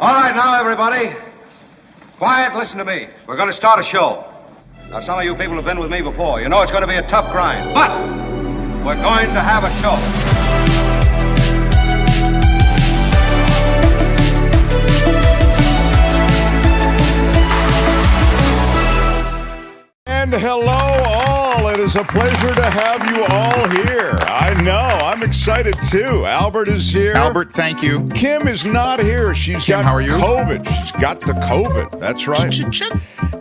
All right, now, everybody. Quiet, listen to me. We're going to start a show. Now, some of you people have been with me before. You know it's going to be a tough grind, but we're going to have a show. And hello, all. It is a pleasure to have you all here. I know. I'm excited, too. Albert is here. Albert, thank you. Kim is not here. She's Kim, got how are you? COVID. She's got the COVID. That's right.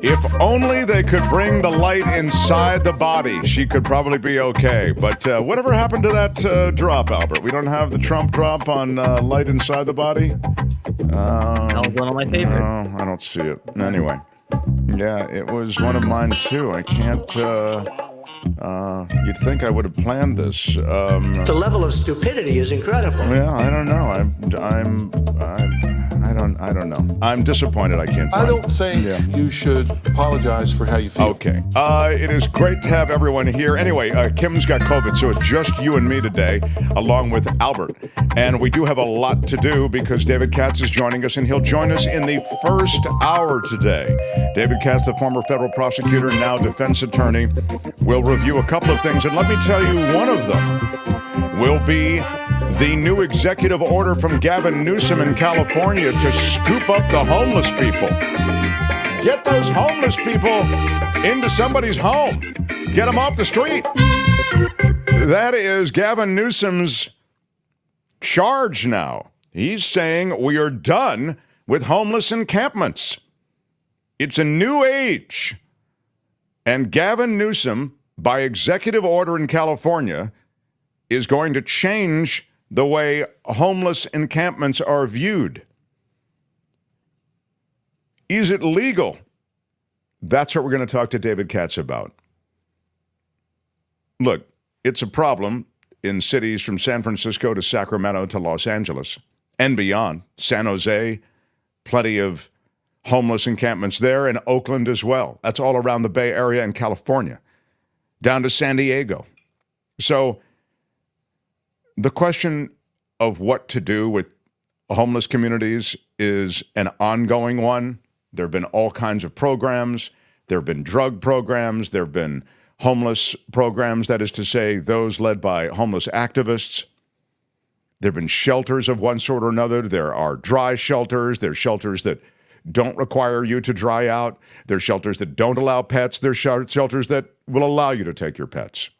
If only they could bring the light inside the body, she could probably be okay. But whatever happened to that drop, Albert? We don't have the Trump drop on light inside the body? That was one of my favorites. No, I don't see it. Anyway. Yeah, it was one of mine too. I can't. You'd think I would have planned this. The level of stupidity is incredible. Yeah, I don't know. I don't know. I'm disappointed. I can't. I don't think you should apologize for how you feel. Okay. It is great to have everyone here. Anyway, Kim's got COVID, so it's just you and me today, along with Albert. And we do have a lot to do because David Katz is joining us, and he'll join us in the first hour today. David Katz, the former federal prosecutor, now defense attorney, will review a couple of things. And let me tell you, one of them will be the new executive order from Gavin Newsom in California to scoop up the homeless people. Get those homeless people into somebody's home. Get them off the street. That is Gavin Newsom's charge now. He's saying we are done with homeless encampments. It's a new age. And Gavin Newsom, by executive order in California, is going to change the way homeless encampments are viewed. Is it legal? That's what we're going to talk to David Katz about. Look, it's a problem in cities from San Francisco to Sacramento to Los Angeles and beyond. San Jose, plenty of homeless encampments there, and Oakland as well. That's all around the Bay Area and California, down to San Diego. So the question of what to do with homeless communities is an ongoing one. There have been all kinds of programs. There have been drug programs. There have been homeless programs, that is to say, those led by homeless activists. There have been shelters of one sort or another. There are dry shelters. There are shelters that don't require you to dry out. There are shelters that don't allow pets. There are shelters that will allow you to take your pets.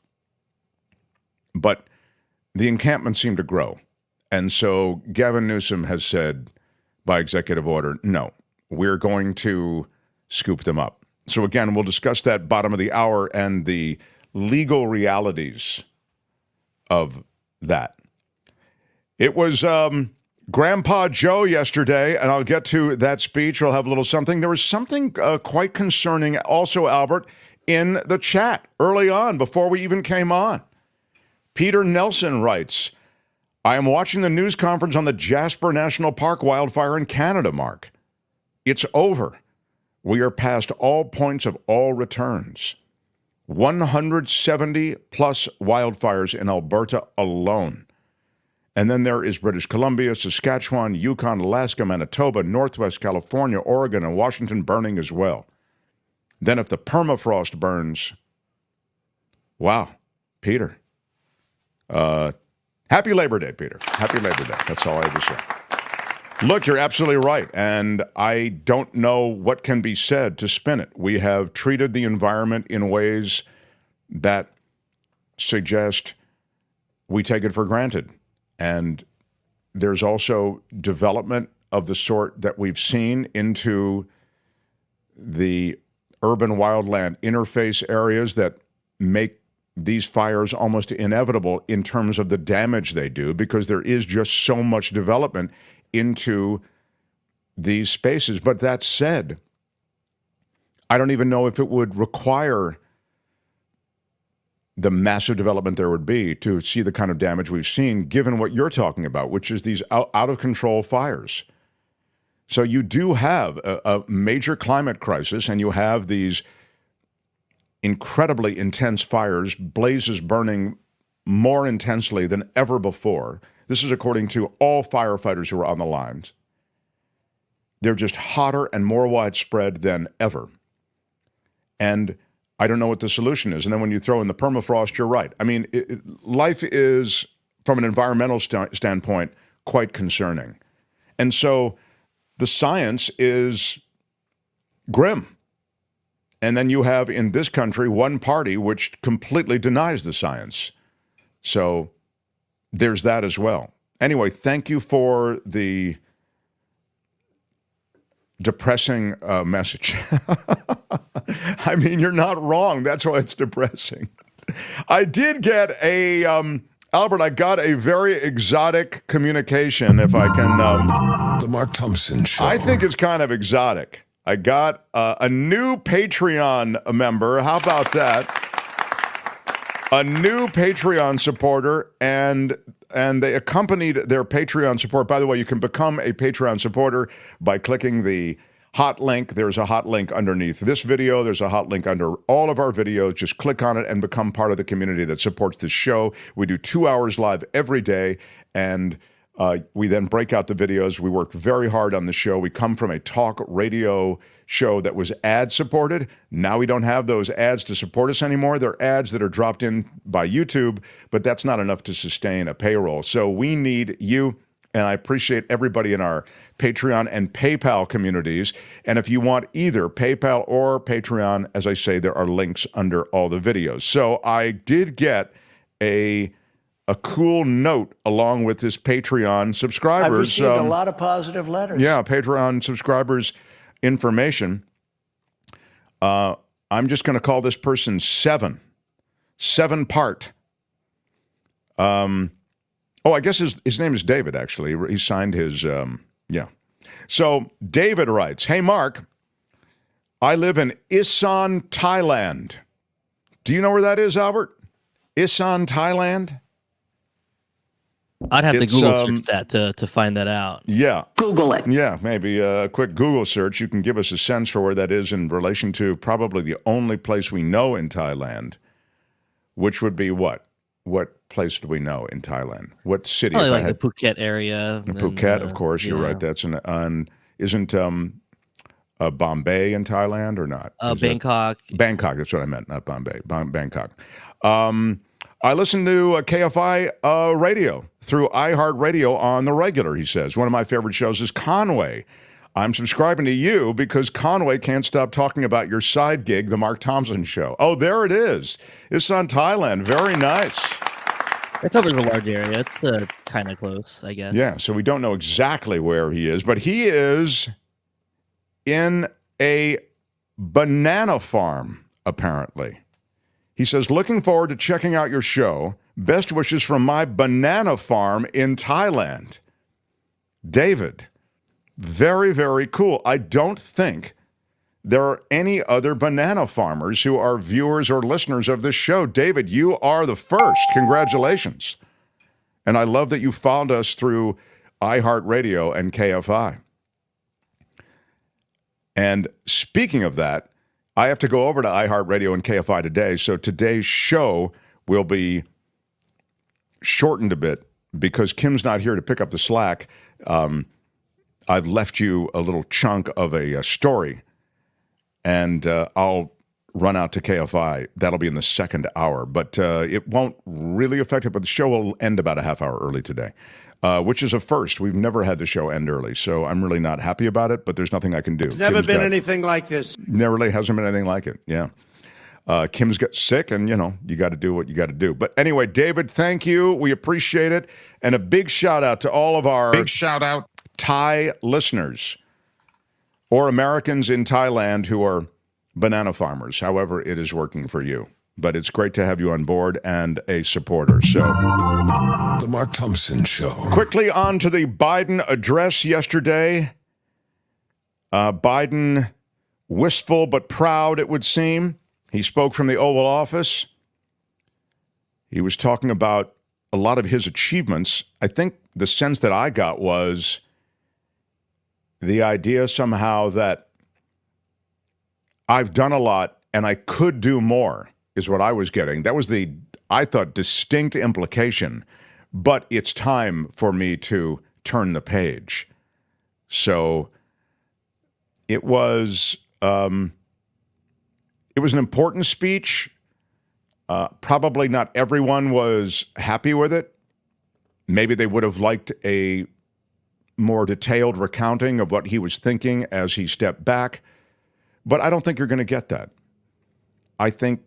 But the encampments seem to grow. And so Gavin Newsom has said, by executive order, no, we're going to scoop them up. So again, we'll discuss that bottom of the hour and the legal realities of that. It was Grandpa Joe yesterday, and I'll get to that speech. We'll have a little something. There was something quite concerning also, Albert, in the chat early on before we even came on. Peter Nelson writes, I am watching the news conference on the Jasper National Park wildfire in Canada, Mark. It's over. We are past all points of all returns. 170 plus wildfires in Alberta alone. And then there is British Columbia, Saskatchewan, Yukon, Alaska, Manitoba, Northwest California, Oregon, and Washington burning as well. Then if the permafrost burns, wow, Peter. Happy Labor Day, Peter. Happy Labor Day. That's all I have to say. Look, you're absolutely right. And I don't know what can be said to spin it. We have treated the environment in ways that suggest we take it for granted. And there's also development of the sort that we've seen into the urban wildland interface areas that make these fires almost inevitable in terms of the damage they do, because there is just so much development into these spaces. But that said, I don't even know if it would require the massive development there would be to see the kind of damage we've seen, given what you're talking about, which is these out-of-control fires. So you do have a major climate crisis, and you have these incredibly intense fires, blazes burning more intensely than ever before. This is according to all firefighters who are on the lines. They're just hotter and more widespread than ever. And I don't know what the solution is. And then when you throw in the permafrost, you're right. I mean, life is, from an environmental standpoint, quite concerning. And so the science is grim. And then you have in this country one party which completely denies the science. So there's that as well. Anyway, thank you for the depressing message. I mean, you're not wrong. That's why it's depressing. I did get a, Albert, I got a very exotic communication, if I can. The Mark Thompson Show. I think it's kind of exotic. I got a new Patreon member. How about that? A new Patreon supporter, and they accompanied their Patreon support. By the way, you can become a Patreon supporter by clicking the hot link. There's a hot link underneath this video. There's a hot link under all of our videos. Just click on it and become part of the community that supports this show. We do 2 hours live every day, and we then break out the videos. We work very hard on the show. We come from a talk radio show that was ad-supported. Now we don't have those ads to support us anymore. They're ads that are dropped in by YouTube, but that's not enough to sustain a payroll. So we need you, and I appreciate everybody in our Patreon and PayPal communities. And if you want either PayPal or Patreon, as I say, there are links under all the videos. So I did get a cool note along with this Patreon subscribers. I've received a lot of positive letters. Yeah, Patreon subscribers information. I'm just going to call this person Seven Part. I guess his name is David, actually. He signed his, yeah. So David writes, "Hey, Mark, I live in Isan, Thailand." Do you know where that is, Albert? Isan, Thailand? I'd have to Google search that to find that out. Yeah. Google it. Yeah, maybe a quick Google search. You can give us a sense for where that is in relation to probably the only place we know in Thailand, which would be what? What place do we know in Thailand? What city? Probably like the Phuket area. Phuket, of course. You're right. That's isn't Bombay in Thailand or not? Bangkok. Bangkok. That's what I meant. Not Bombay. Bangkok. I listen to KFI radio through iHeartRadio on the regular, he says. One of my favorite shows is Conway. I'm subscribing to you because Conway can't stop talking about your side gig, The Mark Thompson Show. Oh, there it is. It's on Thailand. Very nice. That covers a large area. It's kind of close, I guess. Yeah, so we don't know exactly where he is, but he is in a banana farm, apparently. He says, "Looking forward to checking out your show. Best wishes from my banana farm in Thailand." David, very, very cool. I don't think there are any other banana farmers who are viewers or listeners of this show. David, you are the first. Congratulations. And I love that you found us through iHeartRadio and KFI. And speaking of that, I have to go over to iHeartRadio and KFI today, so today's show will be shortened a bit because Kim's not here to pick up the slack. I've left you a little chunk of a story, and I'll run out to KFI. That'll be in the second hour, but it won't really affect it, but the show will end about a half hour early today. Which is a first. We've never had the show end early, so I'm really not happy about it, but there's nothing I can do. It's never been anything like this. There really hasn't been anything like it, yeah. Kim's got sick, and, you got to do what you got to do. But anyway, David, thank you. We appreciate it. And a big shout-out to all of our Thai listeners or Americans in Thailand who are banana farmers, however it is working for you. But it's great to have you on board and a supporter. So, The Mark Thompson Show. Quickly on to the Biden address yesterday. Biden, wistful but proud, it would seem. He spoke from the Oval Office. He was talking about a lot of his achievements. I think the sense that I got was the idea somehow that I've done a lot and I could do more. Is what I was getting. That was the, I thought, distinct implication, but it's time for me to turn the page. So It was an important speech. Probably not everyone was happy with it. Maybe they would have liked a more detailed recounting of what he was thinking as he stepped back. But I don't think you're going to get that. I think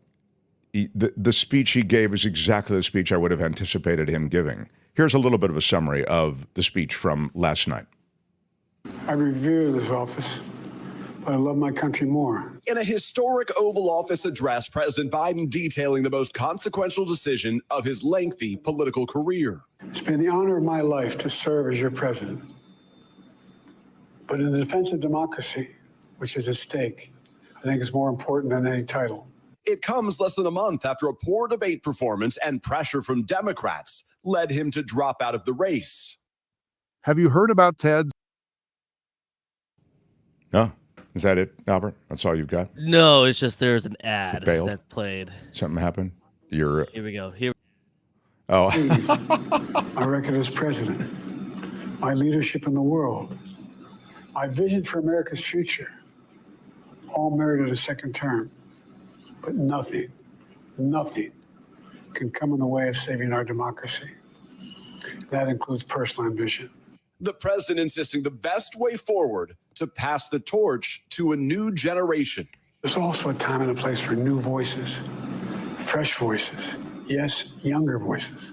the speech he gave is exactly the speech I would have anticipated him giving. Here's a little bit of a summary of the speech from last night. I revere this office, but I love my country more. In a historic Oval Office address, President Biden detailing the most consequential decision of his lengthy political career. It's been the honor of my life to serve as your president. But in the defense of democracy, which is at stake, I think it's more important than any title. It comes less than a month after a poor debate performance and pressure from Democrats led him to drop out of the race. Have you heard about Ted's? No? Is that it, Albert? That's all you've got? No, it's just there's an ad bailed? that played. Something happened? Here we go. Oh. My record as president, my leadership in the world, my vision for America's future, all merited a second term. But nothing can come in the way of saving our democracy. That includes personal ambition. The president insisting the best way forward to pass the torch to a new generation. There's also a time and a place for new voices, fresh voices, yes, younger voices.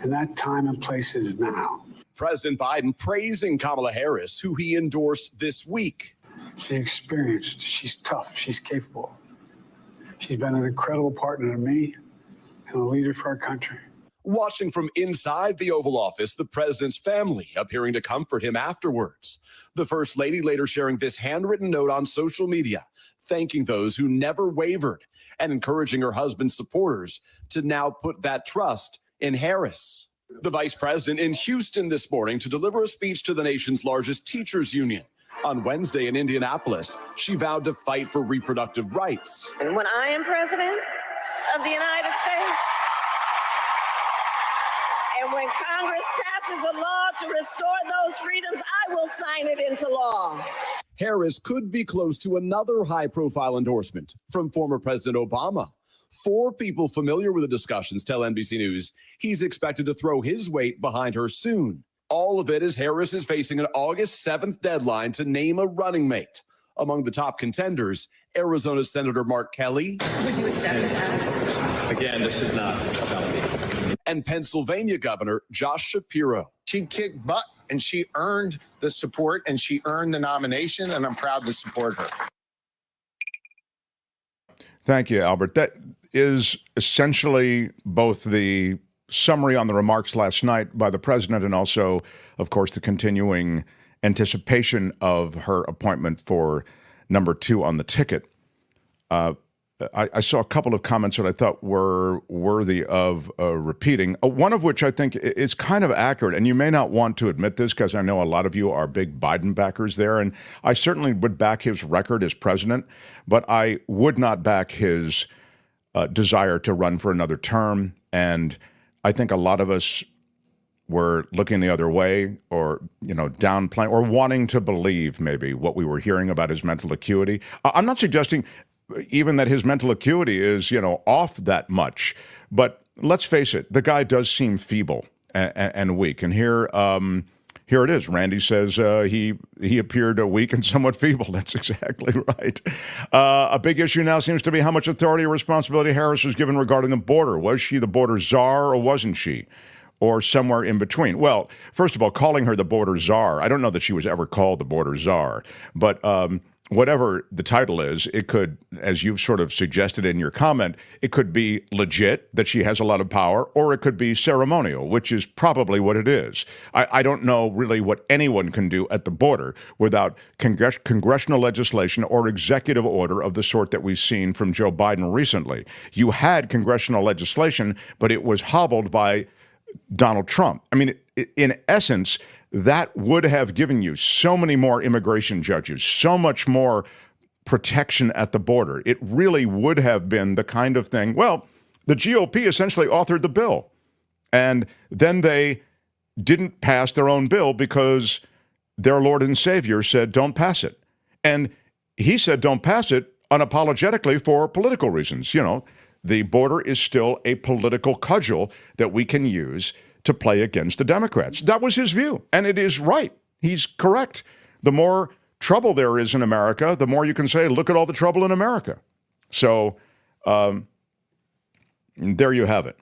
And that time and place is now. President Biden praising Kamala Harris, who he endorsed this week. She's experienced, she's tough, she's capable. She's been an incredible partner to me and a leader for our country. Watching from inside the Oval Office, the president's family appearing to comfort him afterwards. The First Lady later sharing this handwritten note on social media, thanking those who never wavered and encouraging her husband's supporters to now put that trust in Harris. The vice president in Houston this morning to deliver a speech to the nation's largest teachers union. On Wednesday in Indianapolis, she vowed to fight for reproductive rights. And when I am president of the United States, and when Congress passes a law to restore those freedoms, I will sign it into law. Harris could be close to another high-profile endorsement from former President Obama. 4 people familiar with the discussions tell NBC News he's expected to throw his weight behind her soon. All of it as Harris is facing an August 7th deadline to name a running mate. Among the top contenders, Arizona Senator Mark Kelly. Would you accept that? Again, this is not about me. And Pennsylvania Governor Josh Shapiro. She kicked butt and she earned the support and she earned the nomination, and I'm proud to support her. Thank you, Albert. That is essentially both the summary on the remarks last night by the president and also, of course, the continuing anticipation of her appointment for number 2 on the ticket. I saw a couple of comments that I thought were worthy of repeating, one of which I think is kind of accurate, and you may not want to admit this because I know a lot of you are big Biden backers there, and I certainly would back his record as president, but I would not back his desire to run for another term, and I think a lot of us were looking the other way or, downplaying or wanting to believe maybe what we were hearing about his mental acuity. I'm not suggesting even that his mental acuity is, off that much. But let's face it, the guy does seem feeble and weak. And here it is. Randy says he appeared weak and somewhat feeble. That's exactly right. A big issue now seems to be how much authority or responsibility Harris was given regarding the border. Was she the border czar or wasn't she? Or somewhere in between? Well, first of all, calling her the border czar, I don't know that she was ever called the border czar, but whatever the title is, it could, as you've sort of suggested in your comment, it could be legit, that she has a lot of power, or it could be ceremonial, which is probably what it is. I don't know really what anyone can do at the border without congressional legislation or executive order of the sort that we've seen from Joe Biden recently. You had congressional legislation, but it was hobbled by Donald Trump. I mean, in essence, that would have given you so many more immigration judges, so much more protection at the border. It really would have been the kind of thing, well, the GOP essentially authored the bill, and then they didn't pass their own bill because their Lord and Savior said, don't pass it. And he said don't pass it unapologetically for political reasons. You know, the border is still a political cudgel that we can use to play against the Democrats. That was his view, and it is right. He's correct. The more trouble there is in America, the more you can say, look at all the trouble in America. So there you have it.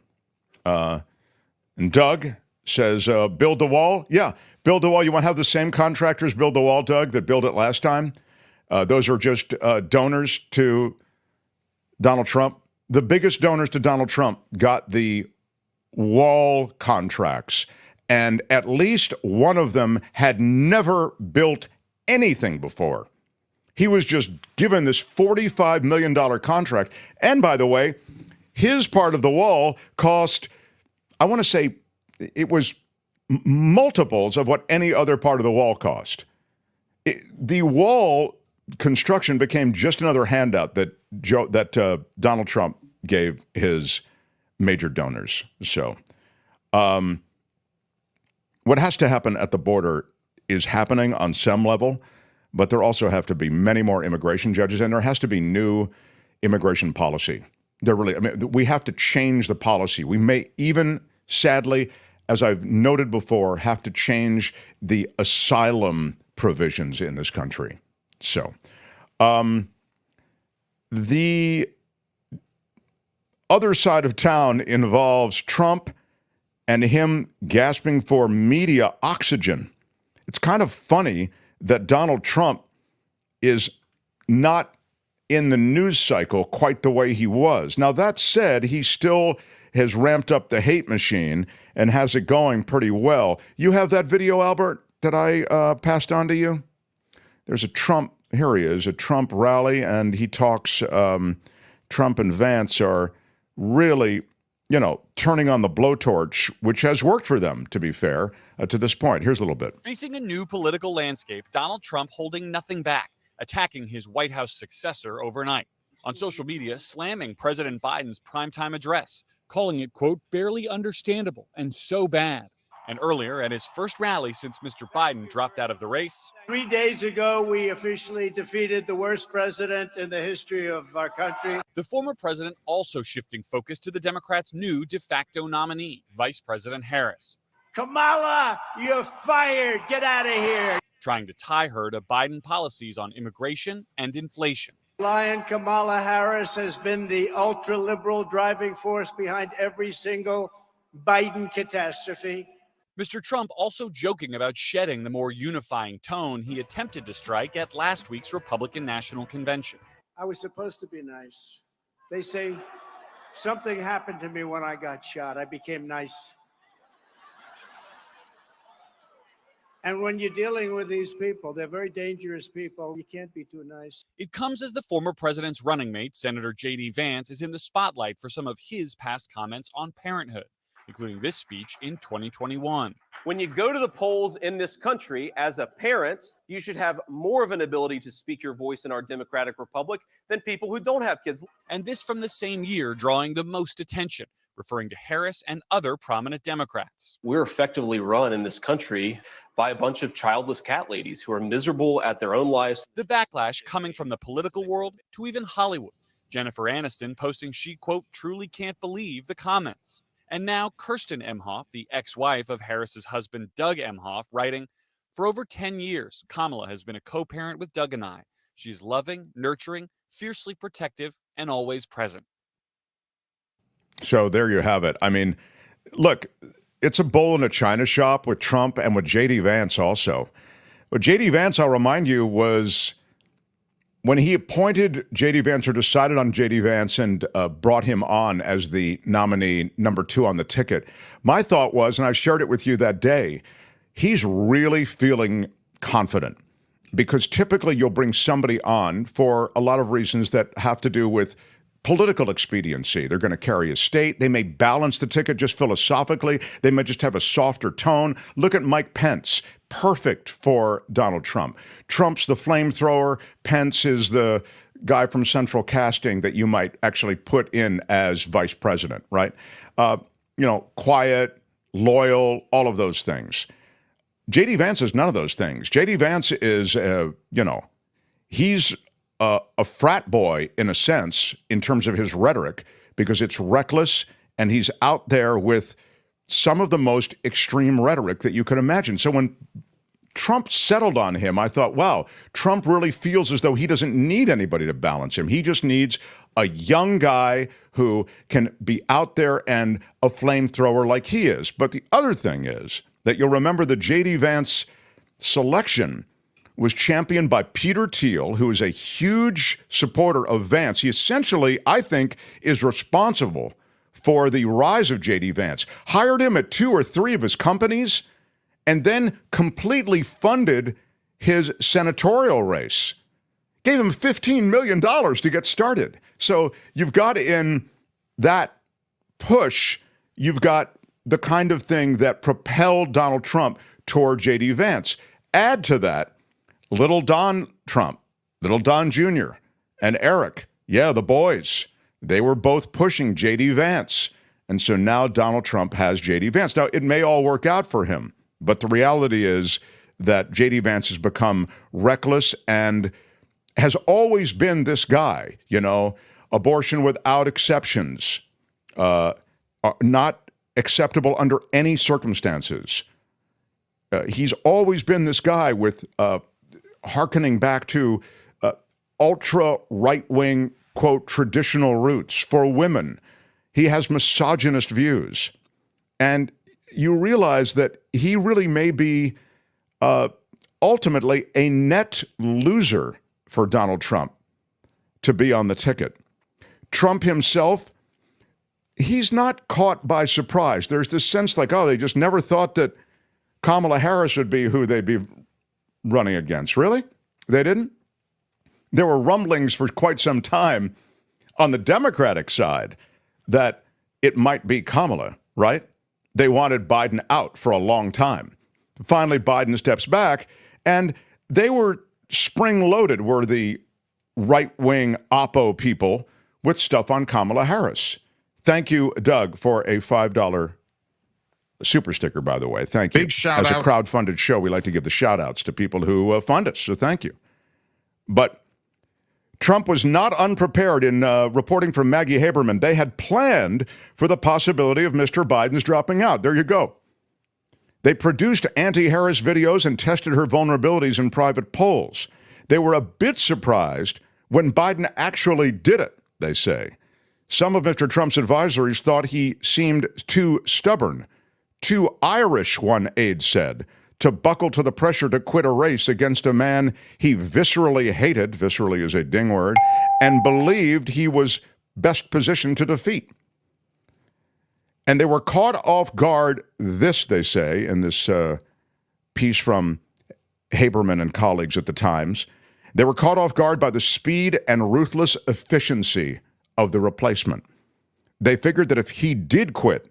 And Doug says, build the wall. Yeah, build the wall. You want to have the same contractors build the wall, Doug, that built it last time? Those are just donors to Donald Trump. The biggest donors to Donald Trump got the wall contracts, and at least one of them had never built anything before. He was just given this $45 million contract. And by the way, his part of the wall cost, I want to say it was multiples of what any other part of the wall cost. The wall construction became just another handout that Donald Trump gave his major donors. So what has to happen at the border is happening on some level, but there also have to be many more immigration judges, and there has to be new immigration policy. We have to change the policy. We may even, sadly, as I've noted before, have to change the asylum provisions in this country. So, the other side of town involves Trump and him gasping for media oxygen. It's kind of funny that Donald Trump is not in the news cycle quite the way he was. Now, that said, he still has ramped up the hate machine and has it going pretty well. You have that video, Albert, that I passed on to you? There's a Trump, here he is, a Trump rally, and he talks, Trump and Vance are really, turning on the blowtorch, which has worked for them, to be fair, to this point. Here's a little bit. Facing a new political landscape, Donald Trump holding nothing back, attacking his White House successor overnight. On social media, slamming President Biden's primetime address, calling it, quote, barely understandable and so bad. And earlier, at his first rally since Mr. Biden dropped out of the race, 3 days ago, we officially defeated the worst president in the history of our country. The former president also shifting focus to the Democrats' new de facto nominee, Vice President Harris. Kamala, you're fired. Get out of here. Trying to tie her to Biden policies on immigration and inflation. Lion Kamala Harris has been the ultra-liberal driving force behind every single Biden catastrophe. Mr. Trump also joking about shedding the more unifying tone he attempted to strike at last week's Republican National Convention. I was supposed to be nice. They say something happened to me when I got shot. I became nice. And when you're dealing with these people, they're very dangerous people. You can't be too nice. It comes as the former president's running mate, Senator JD Vance, is in the spotlight for some of his past comments on parenthood, including this speech in 2021. When you go to the polls in this country as a parent, you should have more of an ability to speak your voice in our democratic republic than people who don't have kids. And this from the same year drawing the most attention, referring to Harris and other prominent Democrats. We're effectively run in this country by a bunch of childless cat ladies who are miserable at their own lives. The backlash coming from the political world to even Hollywood. Jennifer Aniston posting she, quote, truly can't believe the comments. And now Kirsten Emhoff, the ex-wife of Harris's husband, Doug Emhoff, writing, for over 10 years, Kamala has been a co-parent with Doug and I. She's loving, nurturing, fiercely protective, and always present. So there you have it. I mean, look, it's a bull in a china shop with Trump and with JD Vance also. But JD Vance, I'll remind you, was when he appointed JD Vance or decided on JD Vance and brought him on as the nominee number 2 on the ticket, my thought was, and I shared it with you that day, he's really feeling confident because typically you'll bring somebody on for a lot of reasons that have to do with political expediency. They're going to carry a state. They may balance the ticket just philosophically. They may just have a softer tone. Look at Mike Pence. Perfect for Donald Trump. Trump's the flamethrower. Pence is the guy from Central Casting that you might actually put in as vice president, right? Quiet, loyal, all of those things. JD Vance is none of those things. JD Vance is, he's a frat boy in a sense in terms of his rhetoric because it's reckless and he's out there with some of the most extreme rhetoric that you could imagine. So when Trump settled on him, I thought, wow, Trump really feels as though he doesn't need anybody to balance him. He just needs a young guy who can be out there and a flamethrower like he is. But the other thing is that you'll remember the JD Vance selection was championed by Peter Thiel, who is a huge supporter of Vance. He essentially, I think, is responsible for the rise of JD Vance. Hired him at 2 or 3 of his companies and then completely funded his senatorial race. Gave him $15 million to get started. So you've got in that push, you've got the kind of thing that propelled Donald Trump toward JD Vance. Add to that Little Don Trump, Little Don Jr., and Eric. Yeah, the boys. They were both pushing JD Vance. And so now Donald Trump has JD Vance. Now, it may all work out for him, but the reality is that JD Vance has become reckless and has always been this guy, you know, abortion without exceptions, not acceptable under any circumstances. He's always been this guy with hearkening back to ultra right-wing, quote, traditional roots for women. He has misogynist views. And you realize that he really may be ultimately a net loser for Donald Trump to be on the ticket. Trump himself, he's not caught by surprise. There's this sense like, oh, they just never thought that Kamala Harris would be who they'd be running against. Really? They didn't? There were rumblings for quite some time on the Democratic side that it might be Kamala, right? They wanted Biden out for a long time. Finally, Biden steps back, and they were spring-loaded, were the right-wing Oppo people with stuff on Kamala Harris. Thank you, Doug, for a $5 super sticker, by the way. Thank you. Big shout out. As a out. crowd-funded show, we like to give the shout-outs to people who fund us, so thank you. But Trump was not unprepared in reporting from Maggie Haberman. They had planned for the possibility of Mr. Biden's dropping out. There you go. They produced anti-Harris videos and tested her vulnerabilities in private polls. They were a bit surprised when Biden actually did it, they say. Some of Mr. Trump's advisors thought he seemed too stubborn, too Irish, one aide said, to buckle to the pressure to quit a race against a man he viscerally hated, viscerally is a ding word, and believed he was best positioned to defeat. And they were caught off guard, this, they say, in this piece from Haberman and colleagues at the Times. They were caught off guard by the speed and ruthless efficiency of the replacement. They figured that if he did quit,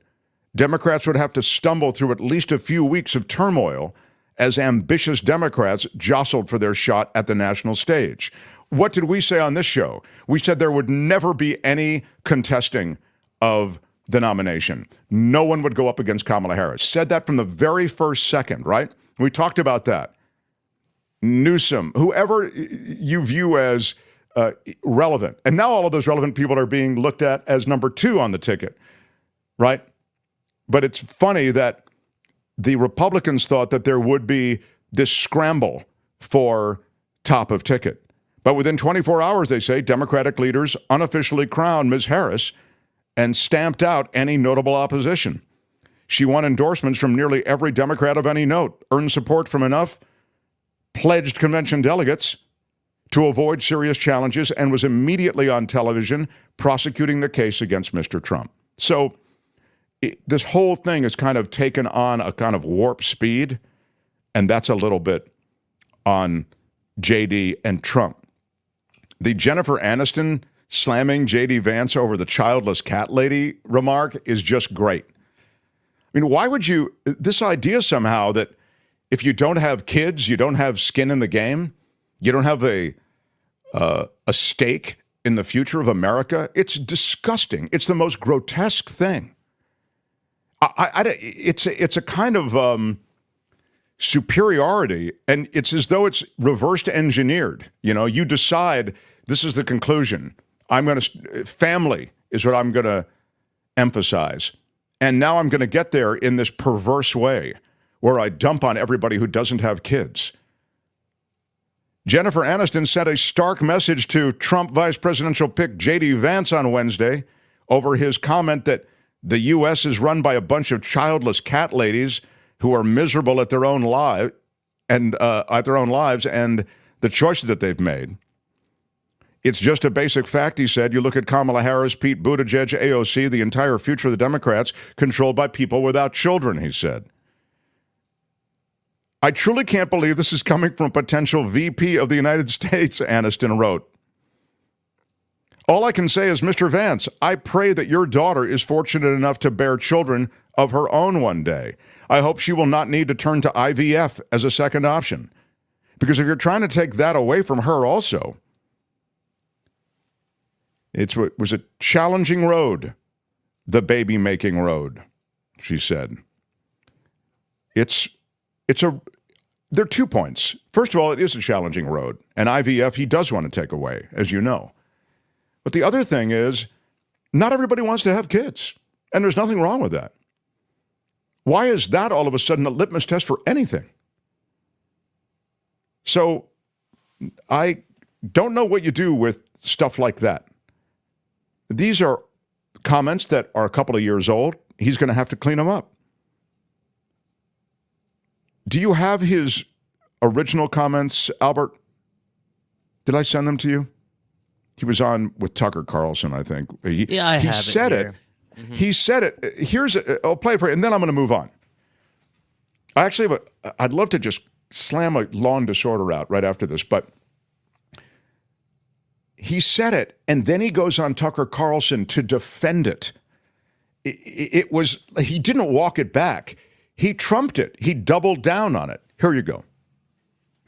Democrats would have to stumble through at least a few weeks of turmoil as ambitious Democrats jostled for their shot at the national stage. What did we say on this show? We said there would never be any contesting of the nomination. No one would go up against Kamala Harris. Said that from the very first second, right? We talked about that. Newsom, whoever you view as relevant. And now all of those relevant people are being looked at as number 2 on the ticket, right? But it's funny that the Republicans thought that there would be this scramble for top of ticket. But within 24 hours, they say, Democratic leaders unofficially crowned Ms. Harris and stamped out any notable opposition. She won endorsements from nearly every Democrat of any note, earned support from enough pledged convention delegates to avoid serious challenges, and was immediately on television prosecuting the case against Mr. Trump. So this whole thing has kind of taken on a kind of warp speed, and that's a little bit on JD and Trump. The Jennifer Aniston slamming JD Vance over the childless cat lady remark is just great. I mean, why would you, this idea somehow that if you don't have kids, you don't have skin in the game, you don't have a stake in the future of America, it's disgusting. It's the most grotesque thing. It's a kind of superiority, and it's as though it's reversed engineered. You know, you decide this is the conclusion. Family is what I'm going to emphasize. And now I'm going to get there in this perverse way where I dump on everybody who doesn't have kids. Jennifer Aniston sent a stark message to Trump vice presidential pick JD Vance on Wednesday over his comment that the U.S. is run by a bunch of childless cat ladies who are miserable at their own lives and the choices that they've made. It's just a basic fact, he said. You look at Kamala Harris, Pete Buttigieg, AOC, the entire future of the Democrats controlled by people without children, he said. I truly can't believe this is coming from a potential VP of the United States, Aniston wrote. All I can say is, Mr. Vance, I pray that your daughter is fortunate enough to bear children of her own one day. I hope she will not need to turn to IVF as a second option. Because if you're trying to take that away from her also, it was a challenging road, the baby-making road, she said. There are 2 points. First of all, it is a challenging road. And IVF, he does want to take away, as you know. But the other thing is, not everybody wants to have kids. And there's nothing wrong with that. Why is that all of a sudden a litmus test for anything? So I don't know what you do with stuff like that. These are comments that are a couple of years old. He's going to have to clean them up. Do you have his original comments, Albert? Did I send them to you? He was on with Tucker Carlson, I think. He said it. Mm-hmm. He said it. I'll play it for you, and then I'm going to move on. I'd love to just slam a law and disorder out right after this, but he said it, and then he goes on Tucker Carlson to defend it. He didn't walk it back. He trumped it. He doubled down on it. Here you go.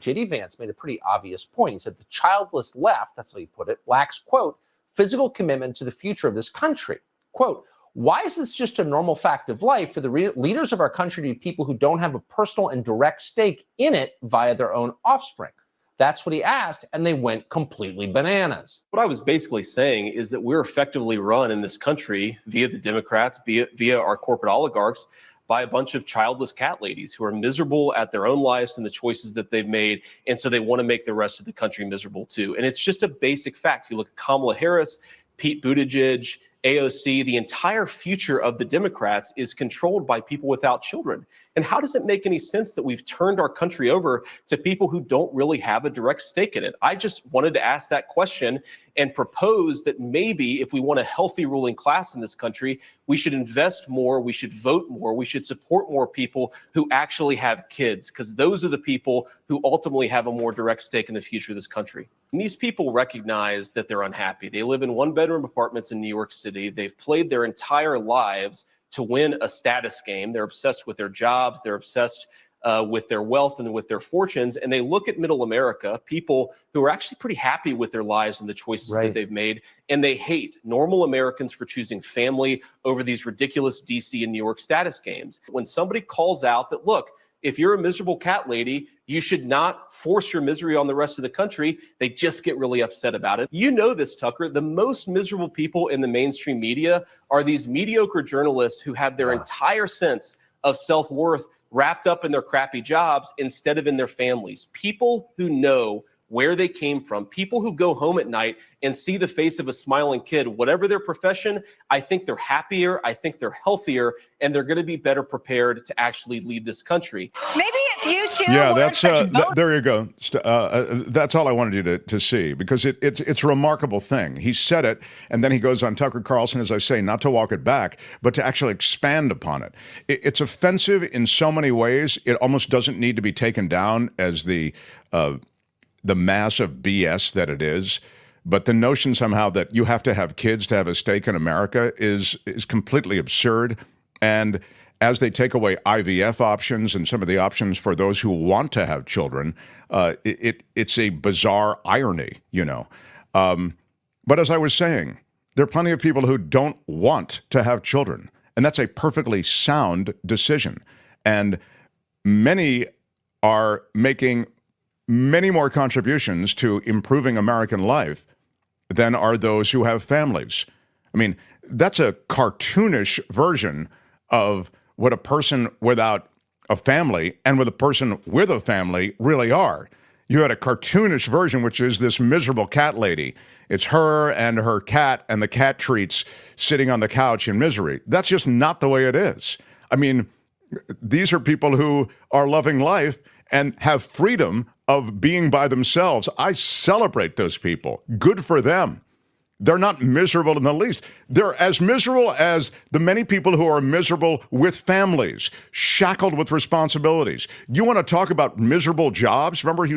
JD Vance made a pretty obvious point. He said the childless left, that's how he put it, lacks, quote, physical commitment to the future of this country. Quote, why is this just a normal fact of life for the leaders of our country to be people who don't have a personal and direct stake in it via their own offspring? That's what he asked, and they went completely bananas. What I was basically saying is that we're effectively run in this country via the Democrats, via our corporate oligarchs, by a bunch of childless cat ladies who are miserable at their own lives and the choices that they've made. And so they want to make the rest of the country miserable too. And it's just a basic fact. You look at Kamala Harris, Pete Buttigieg, AOC, the entire future of the Democrats is controlled by people without children. And how does it make any sense that we've turned our country over to people who don't really have a direct stake in it? I just wanted to ask that question and propose that maybe if we want a healthy ruling class in this country, we should invest more, we should vote more, we should support more people who actually have kids, because those are the people who ultimately have a more direct stake in the future of this country. And these people recognize that they're unhappy. They live in one-bedroom apartments in New York City. They've played their entire lives to win a status game. They're obsessed with their jobs. They're obsessed with their wealth and with their fortunes. And they look at middle America, people who are actually pretty happy with their lives and the choices that they've made. And they hate normal Americans for choosing family over these ridiculous DC and New York status games. When somebody calls out that, look, if you're a miserable cat lady, you should not force your misery on the rest of the country. They just get really upset about it. You know this, Tucker. The most miserable people in the mainstream media are these mediocre journalists who have their entire sense of self-worth wrapped up in their crappy jobs instead of in their families. People who know where they came from, people who go home at night and see the face of a smiling kid, whatever their profession, I think they're happier, I think they're healthier, and they're going to be better prepared to actually lead this country. Maybe if you two that's there you go. That's all I wanted you to see, because it's a remarkable thing. He said it, and then he goes on Tucker Carlson, as I say, not to walk it back, but to actually expand upon it. It's offensive in so many ways. It almost doesn't need to be taken down as the mass of BS that it is. But the notion somehow that you have to have kids to have a stake in America is completely absurd. And as they take away IVF options and some of the options for those who want to have children, it's a bizarre irony, you know. But as I was saying, there are plenty of people who don't want to have children, and that's a perfectly sound decision. And many are making many more contributions to improving American life than are those who have families. I mean, that's a cartoonish version of what a person without a family and with a person with a family really are. You had a cartoonish version, which is this miserable cat lady. It's her and her cat and the cat treats sitting on the couch in misery. That's just not the way it is. I mean, these are people who are loving life and have freedom of being by themselves. I celebrate those people. Good for them. They're not miserable in the least. They're as miserable as the many people who are miserable with families, shackled with responsibilities. You want to talk about miserable jobs? Remember, he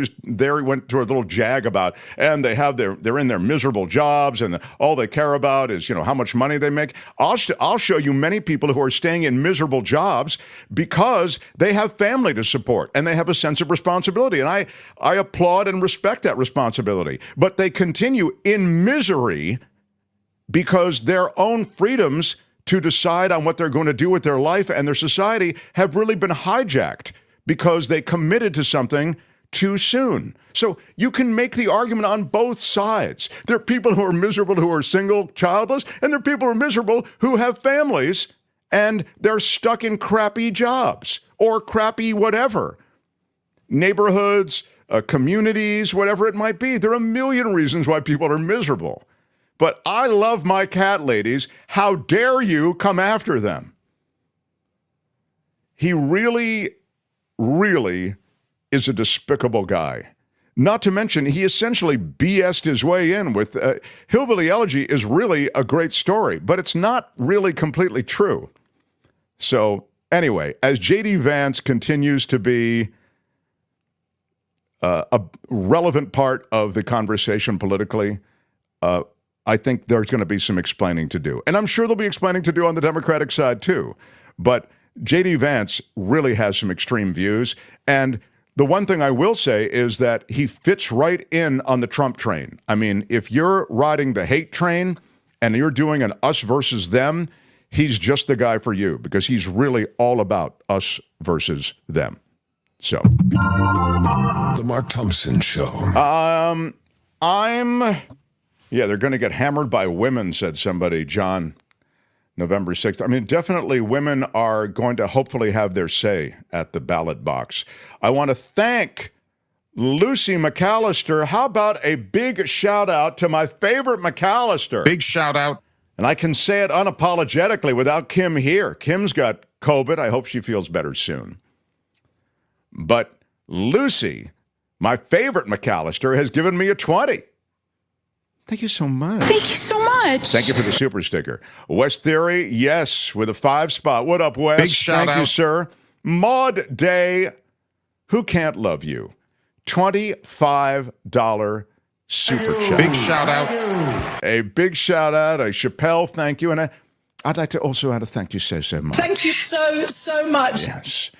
went to a little jag about, and they're in their miserable jobs, and all they care about is, how much money they make. I'll show you many people who are staying in miserable jobs because they have family to support, and they have a sense of responsibility. And I applaud and respect that responsibility. But they continue in misery because their own freedoms to decide on what they're going to do with their life and their society have really been hijacked because they committed to something too soon. So you can make the argument on both sides. There are people who are miserable who are single, childless, and there are people who are miserable who have families and they're stuck in crappy jobs or crappy whatever. Neighborhoods, communities, whatever it might be. There are a million reasons why people are miserable. But I love my cat ladies. How dare you come after them? He really, really is a despicable guy. Not to mention, he essentially BS'd his way in with Hillbilly Elegy is really a great story, but it's not really completely true. So anyway, as JD Vance continues to be a relevant part of the conversation politically, I think there's going to be some explaining to do. And I'm sure there'll be explaining to do on the Democratic side too. But JD Vance really has some extreme views. And the one thing I will say is that he fits right in on the Trump train. I mean, if you're riding the hate train and you're doing an us versus them, he's just the guy for you because he's really all about us versus them. So. The Mark Thompson Show. Yeah, they're going to get hammered by women, said somebody, John, November 6th. I mean, definitely women are going to hopefully have their say at the ballot box. I want to thank Lucy McAllister. How about a big shout out to my favorite McAllister? Big shout out. And I can say it unapologetically without Kim here. Kim's got COVID. I hope she feels better soon. But Lucy, my favorite McAllister, has given me a 20. Thank you so much. Thank you so much. Thank you for the super sticker. West Theory, yes, with a 5 spot. What up, West? Big shout out. Thank you, sir. Maud Day, who can't love you? $25 super chat. Big shout out. A big shout out. A Chappelle, thank you. And I'd like to also add a thank you so much. Thank you so much. Yes.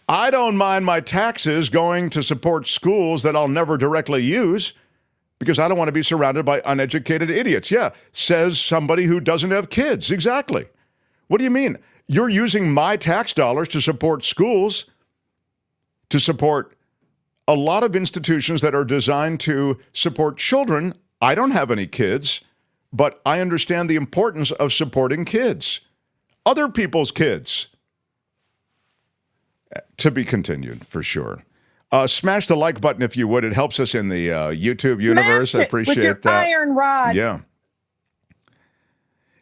I don't mind my taxes going to support schools that I'll never directly use, because I don't want to be surrounded by uneducated idiots. Yeah, says somebody who doesn't have kids. Exactly. What do you mean? You're using my tax dollars to support schools, to support a lot of institutions that are designed to support children. I don't have any kids, but I understand the importance of supporting kids, other people's kids. To be continued, for sure. Smash the like button if you would. It helps us in the YouTube universe. I appreciate with your that. Iron rod. Yeah.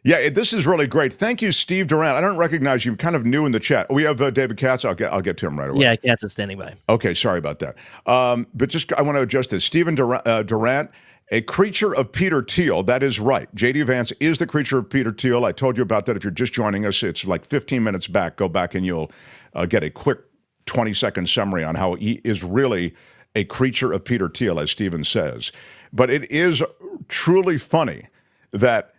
Yeah, this is really great. Thank you, Steve Durant. I don't recognize you. I'm kind of new in the chat. We have David Katz. I'll get to him right away. Yeah, Katz is standing by. Okay, sorry about that. But just I want to adjust this. Stephen Durant, a creature of Peter Thiel. That is right. JD Vance is the creature of Peter Thiel. I told you about that. If you're just joining us, it's like 15 minutes back. Go back and you'll get a quick 20-second summary on how he is really a creature of Peter Thiel, as Stephen says. But it is truly funny that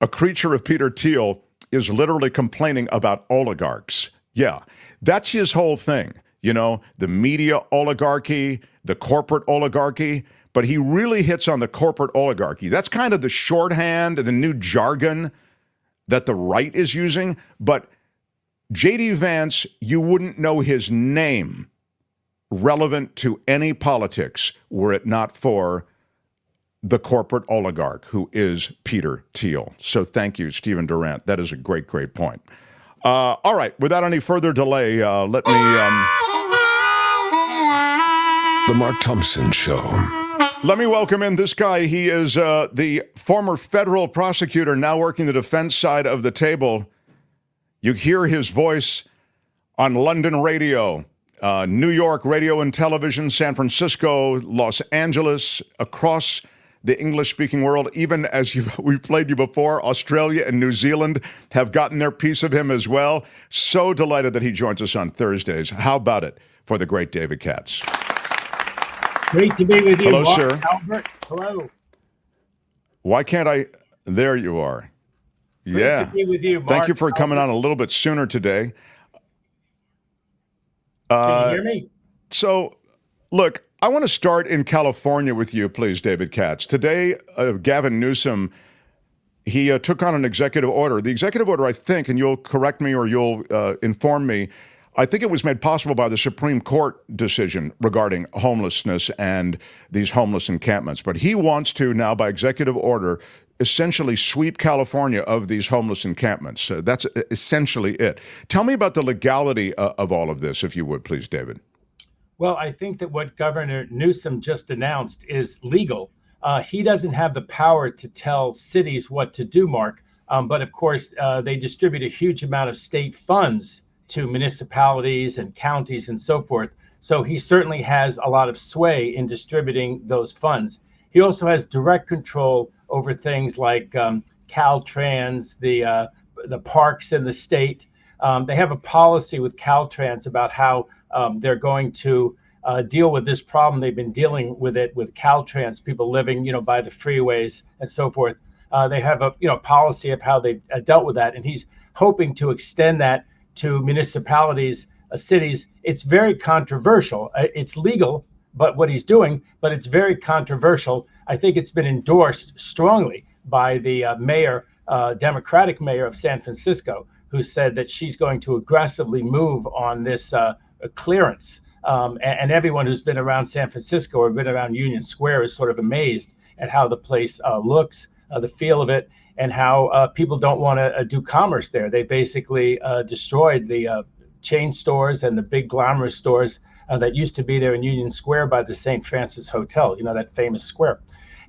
a creature of Peter Thiel is literally complaining about oligarchs. Yeah, that's his whole thing. You know, the media oligarchy, the corporate oligarchy, but he really hits on the corporate oligarchy. That's kind of the shorthand, the new jargon that the right is using. But JD Vance, you wouldn't know his name, relevant to any politics were it not for the corporate oligarch who is Peter Thiel. So thank you, Stephen Durant. That is a great, great point. All right, without any further delay, let me... The Mark Thompson Show. Let me welcome in this guy. He is the former federal prosecutor, now working the defense side of the table. You hear his voice on London radio, New York radio and television, San Francisco, Los Angeles, across the English-speaking world. Even as we've played you before, Australia and New Zealand have gotten their piece of him as well. So delighted that he joins us on Thursdays. How about it for the great David Katz? Great to be with you, Hello, Mark. sir. Albert, hello. Why can't I? There you are. Great to be with you, Mark. Thank you for coming on a little bit sooner today. Can you hear me? So, look, I want to start in California with you, please, David Katz. Today, Gavin Newsom, he took on an executive order. The executive order, I think, and you'll correct me or you'll inform me, I think it was made possible by the Supreme Court decision regarding homelessness and these homeless encampments. But he wants to now, by executive order, essentially sweep California of these homeless encampments. That's essentially it. Tell me about the legality of all of this, if you would, please, David. Well, I think that what Governor Newsom just announced is legal. He doesn't have the power to tell cities what to do, Mark. But of course, they distribute a huge amount of state funds to municipalities and counties and so forth. So he certainly has a lot of sway in distributing those funds. He also has direct control over things like Caltrans, the parks in the state. They have a policy with Caltrans about how they're going to deal with this problem. They've been dealing with it with Caltrans, people living, by the freeways and so forth. They have a, policy of how they've dealt with that, and he's hoping to extend that to municipalities, cities. It's very controversial. It's legal, but what he's doing, but it's very controversial. I think it's been endorsed strongly by the mayor, Democratic mayor of San Francisco, who said that she's going to aggressively move on this clearance. And everyone who's been around San Francisco or been around Union Square is sort of amazed at how the place looks, the feel of it, and how people don't want to do commerce there. They basically destroyed the chain stores and the big glamorous stores that used to be there in Union Square by the St. Francis Hotel, that famous square.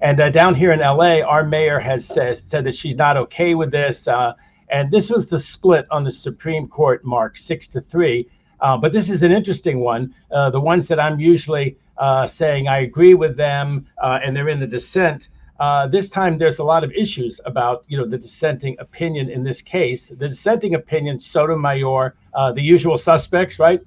And down here in LA, our mayor has said that she's not okay with this. And this was the split on the Supreme Court, Mark, 6-3. But this is an interesting one. The ones that I'm usually saying I agree with them and they're in the dissent. This time there's a lot of issues about, the dissenting opinion in this case. The dissenting opinion, Sotomayor, the usual suspects, right,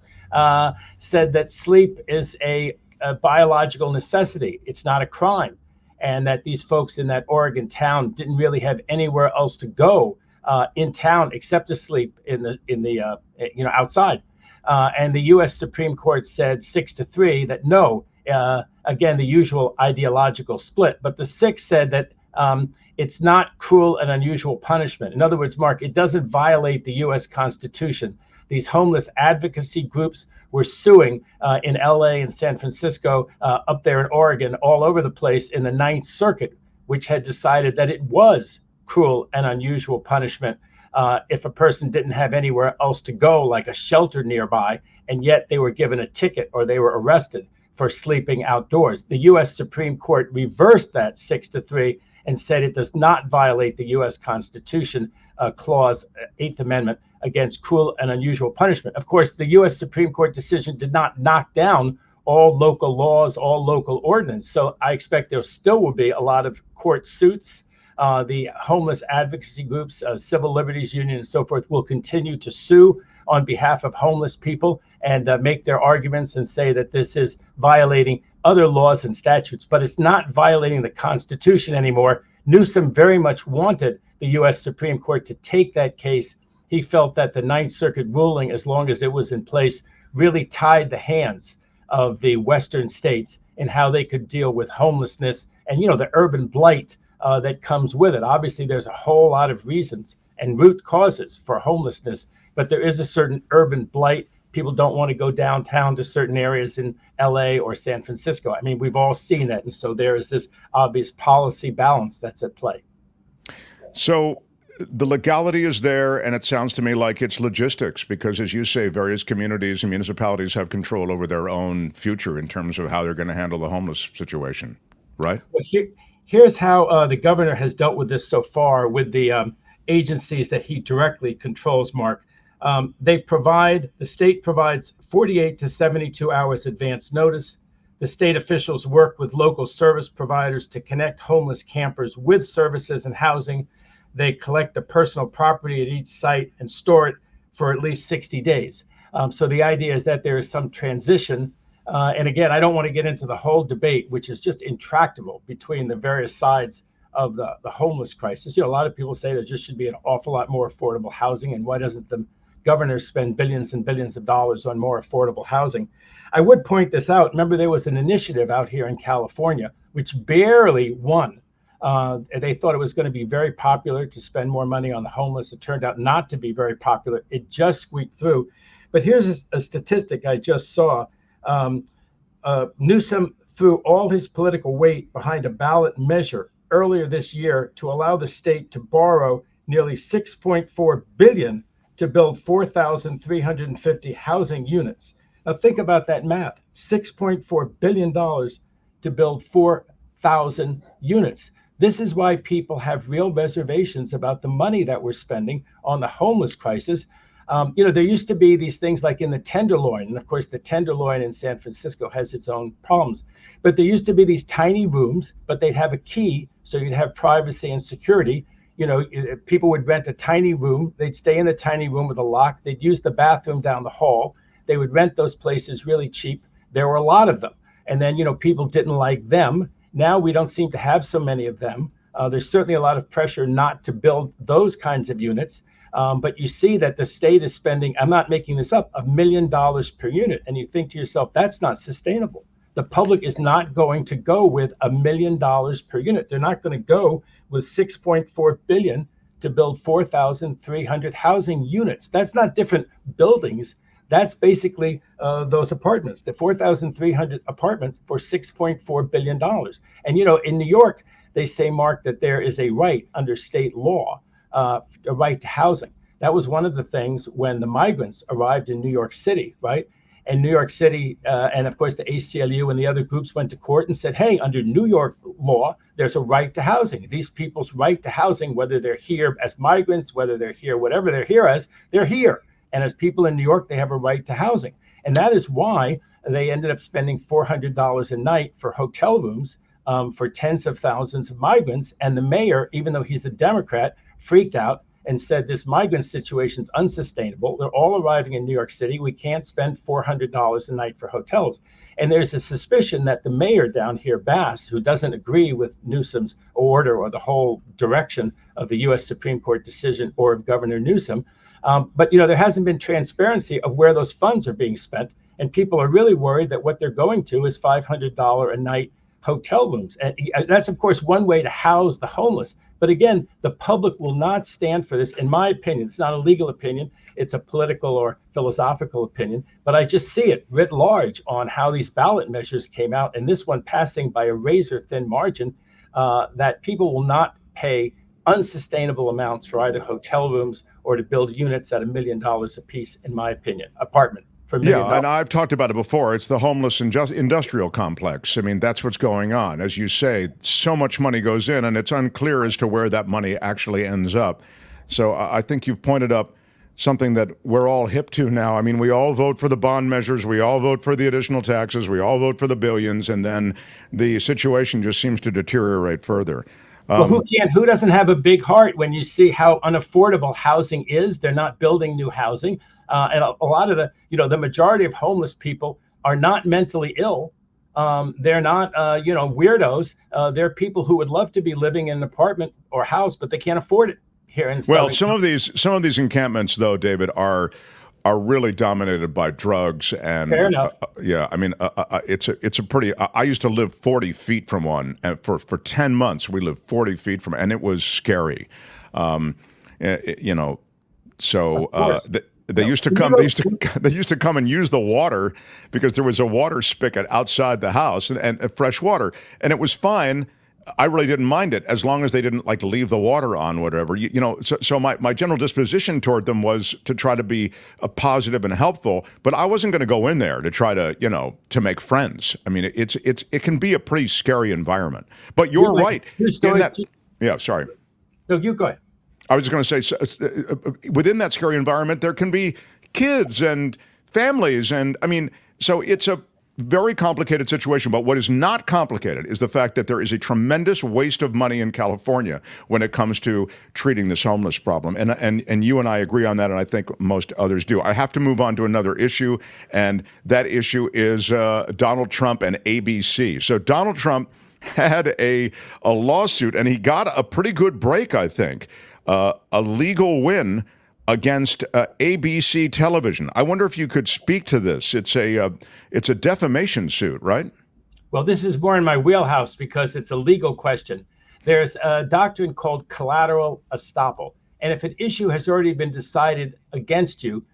said that sleep is a biological necessity. It's not a crime. And that these folks in that Oregon town didn't really have anywhere else to go in town except to sleep in the outside. And the U.S. Supreme Court said 6-3 that no, again, the usual ideological split. But the 6 said that it's not cruel and unusual punishment. In other words, Mark, it doesn't violate the U.S. Constitution. These homeless advocacy groups were suing in L.A. and San Francisco, up there in Oregon, all over the place in the Ninth Circuit, which had decided that it was cruel and unusual punishment if a person didn't have anywhere else to go, like a shelter nearby, and yet they were given a ticket or they were arrested for sleeping outdoors. The U.S. Supreme Court reversed that 6-3 and said it does not violate the U.S. Constitution clause, 8th Amendment, against cruel and unusual punishment. Of course, the U.S. Supreme Court decision did not knock down all local laws, all local ordinance. So I expect there still will be a lot of court suits. The homeless advocacy groups, Civil Liberties Union and so forth will continue to sue on behalf of homeless people and make their arguments and say that this is violating other laws and statutes, but it's not violating the Constitution anymore. Newsom very much wanted the U.S. Supreme Court to take that case. He felt that the Ninth Circuit ruling, as long as it was in place, really tied the hands of the Western states in how they could deal with homelessness and, the urban blight that comes with it. Obviously, there's a whole lot of reasons and root causes for homelessness, but there is a certain urban blight. People don't want to go downtown to certain areas in LA or San Francisco. I mean, we've all seen that. And so there is this obvious policy balance that's at play. So the legality is there, and it sounds to me like it's logistics because, as you say, various communities and municipalities have control over their own future in terms of how they're going to handle the homeless situation, right? Well, here's how the governor has dealt with this so far with the agencies that he directly controls, Mark. The state provides 48 to 72 hours advance notice. The state officials work with local service providers to connect homeless campers with services and housing. They collect the personal property at each site and store it for at least 60 days. So the idea is that there is some transition. And again, I don't want to get into the whole debate, which is just intractable between the various sides of the homeless crisis. You know, a lot of people say there just should be an awful lot more affordable housing. And why doesn't the governor spend billions and billions of dollars on more affordable housing? I would point this out. Remember, there was an initiative out here in California, which barely won. They thought it was going to be very popular to spend more money on the homeless. It turned out not to be very popular. It just squeaked through. But here's a statistic I just saw. Newsom threw all his political weight behind a ballot measure earlier this year to allow the state to borrow nearly $6.4 billion to build 4,350 housing units. Now think about that math, $6.4 billion to build 4,000 units. This is why people have real reservations about the money that we're spending on the homeless crisis. You know, there used to be these things like in the Tenderloin, and of course the Tenderloin in San Francisco has its own problems, but there used to be these tiny rooms, but they'd have a key, so you'd have privacy and security. You know, people would rent a tiny room, they'd stay in the tiny room with a lock, they'd use the bathroom down the hall, they would rent those places really cheap. There were a lot of them. And then, you know, people didn't like them. Now we don't seem to have so many of them. There's certainly a lot of pressure not to build those kinds of units. But you see that the state is spending, I'm not making this up, $1 million per unit. And you think to yourself, that's not sustainable. The public is not going to go with $1 million per unit. They're not going to go with $6.4 billion to build 4,300 housing units. That's not different buildings. That's basically those apartments, the 4,300 apartments for $6.4 billion. And, you know, in New York, they say, Mark, that there is a right under state law, a right to housing. That was one of the things when the migrants arrived in New York City, right? And New York City, and of course the ACLU and the other groups went to court and said, hey, under New York law, there's a right to housing. These people's right to housing, whether they're here as migrants, whether they're here, whatever they're here as, they're here. And as people in New York, they have a right to housing. And that is why they ended up spending $400 a night for hotel rooms for tens of thousands of migrants. And the mayor, even though he's a Democrat, freaked out and said this migrant situation is unsustainable. They're all arriving in New York City. We can't spend $400 a night for hotels. And there's a suspicion that the mayor down here, Bass, who doesn't agree with Newsom's order or the whole direction of the U.S. Supreme Court decision or of Governor Newsom, but, you know, there hasn't been transparency of where those funds are being spent. And people are really worried that what they're going to is $500 a night hotel rooms. And that's, of course, one way to house the homeless. But again, the public will not stand for this, in my opinion. It's not a legal opinion. It's a political or philosophical opinion. But I just see it writ large on how these ballot measures came out, and this one passing by a razor-thin margin, that people will not pay unsustainable amounts for either hotel rooms or to build units at $1 million a piece, in my opinion, apartment. Yeah, and I've talked about it before. It's the homeless industrial complex. I mean, that's what's going on. As you say, so much money goes in, and it's unclear as to where that money actually ends up. So I think you've pointed up something that we're all hip to now. I mean, we all vote for the bond measures. We all vote for the additional taxes. We all vote for the billions, and then the situation just seems to deteriorate further. Well, who doesn't have a big heart when you see how unaffordable housing is? They're not building new housing. And a lot of the majority of homeless people are not mentally ill. They're not, weirdos. They're people who would love to be living in an apartment or house, but they can't afford it here in Well, some of these encampments, though, David, are really dominated by drugs. And fair enough. Yeah, I mean, it's a pretty. I used to live 40 feet from one, and for 10 months we lived 40 feet from, and it was scary. So They used to come. They used to come and use the water because there was a water spigot outside the house and fresh water, and it was fine. I really didn't mind it as long as they didn't like leave the water on, whatever. So my general disposition toward them was to try to be positive and helpful, but I wasn't going to go in there to try to, to make friends. I mean, it can be a pretty scary environment. But you're right. Yeah, sorry. No, you go ahead. I was just going to say, within that scary environment, there can be kids and families, and I mean, so it's a very complicated situation, but what is not complicated is the fact that there is a tremendous waste of money in California when it comes to treating this homeless problem. And you and I agree on that, and I think most others do. I have to move on to another issue, and that issue is Donald Trump and ABC. So Donald Trump had a lawsuit, and he got a pretty good break, I think, a legal win against ABC television. I wonder if you could speak to this. It's a defamation suit, right? Well, this is more in my wheelhouse because it's a legal question. There's a doctrine called collateral estoppel. And if an issue has already been decided against you,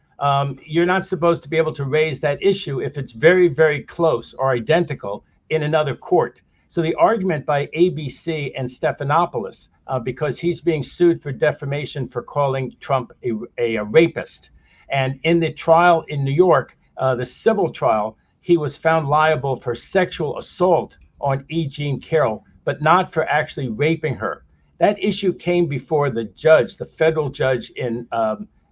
you're not supposed to be able to raise that issue if it's very, very close or identical in another court. So the argument by ABC and Stephanopoulos, because he's being sued for defamation for calling Trump a rapist. And in the trial in New York, the civil trial, he was found liable for sexual assault on E. Jean Carroll, but not for actually raping her. That issue came before the judge, the federal judge in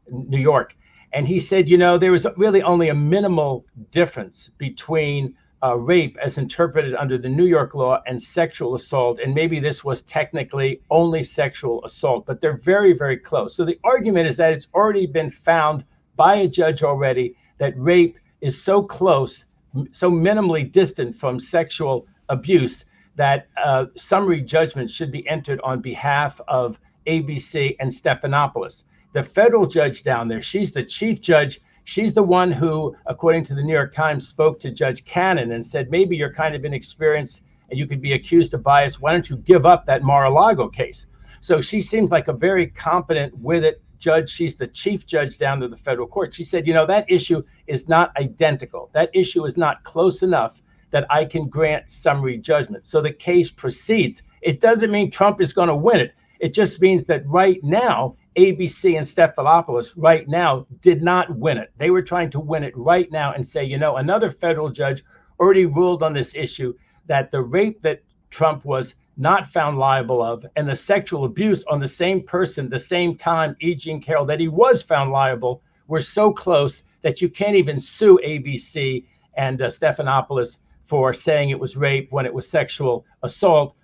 New York. And he said, there was really only a minimal difference between rape as interpreted under the New York law and sexual assault. And maybe this was technically only sexual assault, but they're very, very close. So the argument is that it's already been found by a judge already that rape is so close, so minimally distant from sexual abuse that summary judgment should be entered on behalf of ABC and Stephanopoulos. The federal judge down there, she's the chief judge. She's the one who, according to the New York Times, spoke to Judge Cannon and said, maybe you're kind of inexperienced and you could be accused of bias. Why don't you give up that Mar-a-Lago case? So she seems like a very competent with it judge. She's the chief judge down to the federal court. She said, that issue is not identical. That issue is not close enough that I can grant summary judgment. So the case proceeds. It doesn't mean Trump is going to win it. It just means that right now, ABC and Stephanopoulos right now did not win it. They were trying to win it right now and say, another federal judge already ruled on this issue that the rape that Trump was not found liable of and the sexual abuse on the same person, the same time, E. Jean Carroll, that he was found liable, were so close that you can't even sue ABC and Stephanopoulos for saying it was rape when it was sexual assault.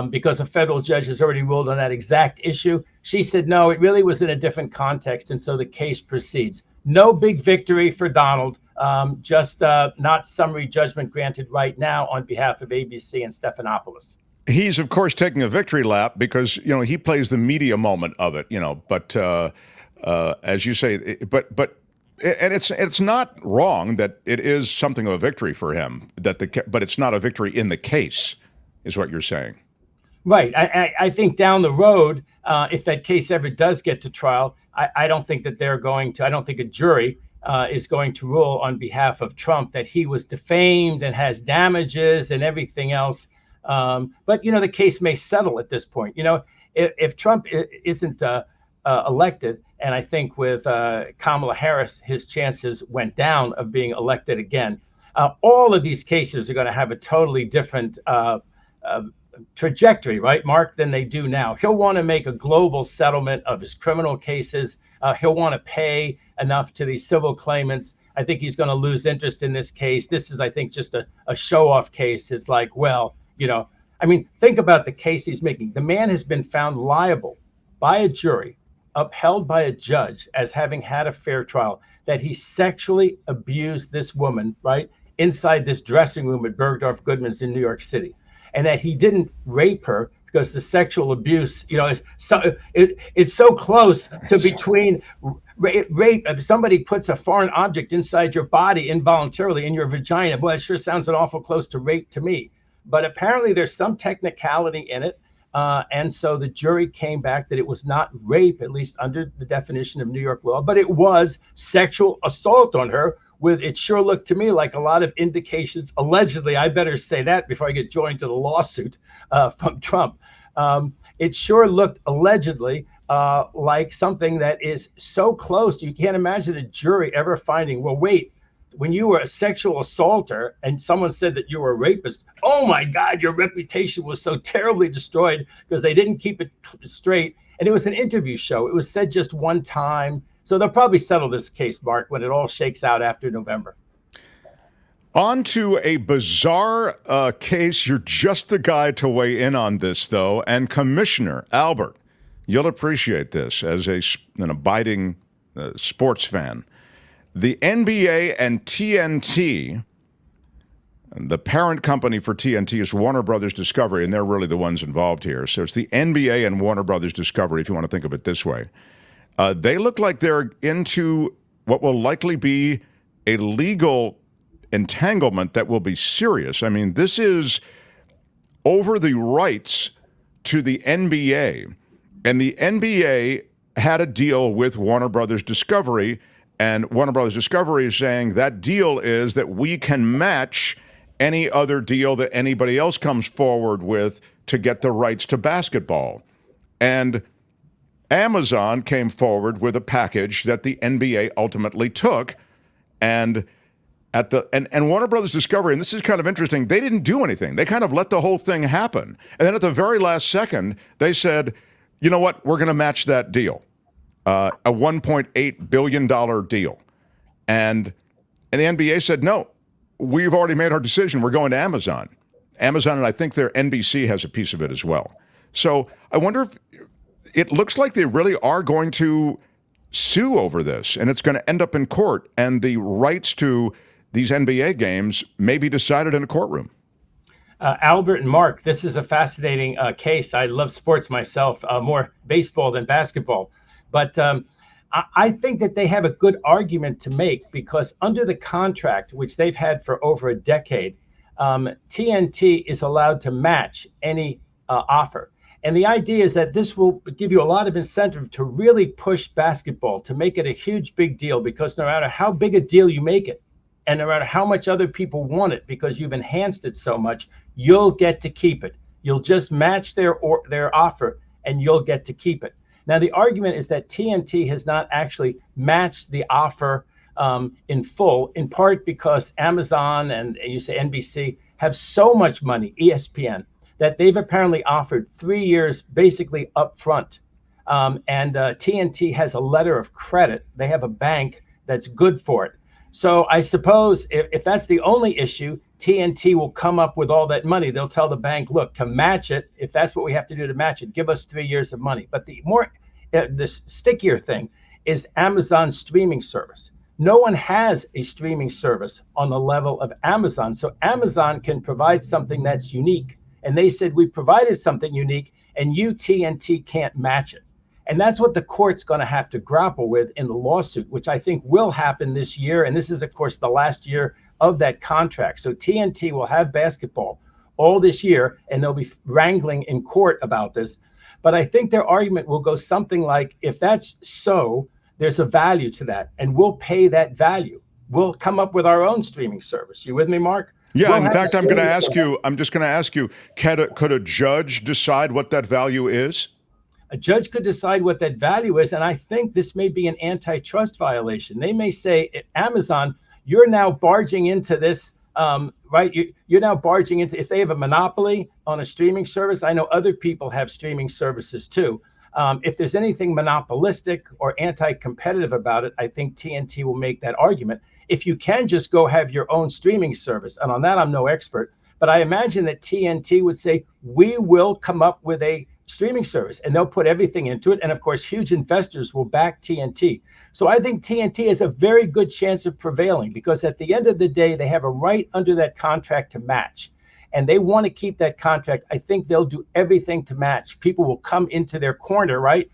Because a federal judge has already ruled on that exact issue. She said, no, it really was in a different context. And so the case proceeds. No big victory for Donald, just not summary judgment granted right now on behalf of ABC and Stephanopoulos. He's, of course, taking a victory lap because, he plays the media moment of it, but as you say, but it's not wrong that it is something of a victory for him, but it's not a victory in the case, is what you're saying. Right. I think down the road, if that case ever does get to trial, I don't think that I don't think a jury is going to rule on behalf of Trump that he was defamed and has damages and everything else. But, the case may settle at this point. If Trump isn't elected, and I think with Kamala Harris, his chances went down of being elected again. All of these cases are going to have a totally different trajectory, right, Mark, than they do now. He'll want to make a global settlement of his criminal cases. He'll want to pay enough to these civil claimants. I think he's going to lose interest in this case. This is, I think, just a show-off case. It's like, think about the case he's making. The man has been found liable by a jury, upheld by a judge as having had a fair trial, that he sexually abused this woman, right, inside this dressing room at Bergdorf Goodman's in New York City. And that he didn't rape her because the sexual abuse, it's so close to between rape. If somebody puts a foreign object inside your body involuntarily in your vagina, boy, it sure sounds an awful close to rape to me. But apparently there's some technicality in it. And so the jury came back that it was not rape, at least under the definition of New York law, but it was sexual assault on her. With it sure looked to me like a lot of indications, allegedly, I better say that before I get joined to the lawsuit from Trump. It sure looked allegedly like something that is so close. You can't imagine a jury ever finding, well, wait, when you were a sexual assaulter and someone said that you were a rapist, oh my God, your reputation was so terribly destroyed because they didn't keep it straight. And it was an interview show. It was said just one time. So they'll probably settle this case, Mark, when it all shakes out after November. On to a bizarre case. You're just the guy to weigh in on this, though. And Commissioner Albert, you'll appreciate this as an abiding sports fan. The NBA and TNT, the parent company for TNT is Warner Brothers Discovery, and they're really the ones involved here. So it's the NBA and Warner Brothers Discovery, if you want to think of it this way. They look like they're into what will likely be a legal entanglement that will be serious. I mean, this is over the rights to the NBA, and the NBA had a deal with Warner Brothers Discovery, and Warner Brothers Discovery is saying that deal is that we can match any other deal that anybody else comes forward with to get the rights to basketball. And Amazon came forward with a package that the NBA ultimately took, and Warner Brothers Discovery, and this is kind of interesting, they didn't do anything. They kind of let the whole thing happen. And then at the very last second, they said, you know what, we're going to match that deal. A $1.8 billion deal. And the NBA said, no, we've already made our decision. We're going to Amazon. Amazon, and I think their NBC has a piece of it as well. So I wonder if it looks like they really are going to sue over this, and it's going to end up in court, and the rights to these NBA games may be decided in a courtroom. Albert and Mark, this is a fascinating case. I love sports myself, more baseball than basketball. But I think that they have a good argument to make because under the contract, which they've had for over a decade, TNT is allowed to match any offer. And the idea is that this will give you a lot of incentive to really push basketball, to make it a huge, big deal, because no matter how big a deal you make it, and no matter how much other people want it, because you've enhanced it so much, you'll get to keep it. You'll just match their offer, and you'll get to keep it. Now, the argument is that TNT has not actually matched the offer in full, in part because Amazon and you say NBC have so much money, ESPN, that they've apparently offered 3 years basically up front. And TNT has a letter of credit. They have a bank that's good for it. So I suppose if that's the only issue, TNT will come up with all that money. They'll tell the bank, look, to match it, if that's what we have to do to match it, give us 3 years of money. But the stickier thing is Amazon's streaming service. No one has a streaming service on the level of Amazon. So Amazon can provide something that's unique. And they said, we provided something unique and you, TNT, can't match it. And that's what the court's going to have to grapple with in the lawsuit, which I think will happen this year. And this is, of course, the last year of that contract. So TNT will have basketball all this year, and they'll be wrangling in court about this. But I think their argument will go something like, if that's so, there's a value to that, and we'll pay that value. We'll come up with our own streaming service. You with me, Mark? Yeah, we'll in fact, I'm just going to ask you, could a judge decide what that value is? A judge could decide what that value is, and I think this may be an antitrust violation. They may say, Amazon, you're now barging into this, right? You're now barging into, if they have a monopoly on a streaming service, I know other people have streaming services too. If there's anything monopolistic or anti-competitive about it, I think TNT will make that argument. If you can just go have your own streaming service, and on that I'm no expert, but I imagine that TNT would say, we will come up with a streaming service, and they'll put everything into it. And of course, huge investors will back TNT. So I think TNT has a very good chance of prevailing because at the end of the day, they have a right under that contract to match. And they want to keep that contract. I think they'll do everything to match. People will come into their corner, right?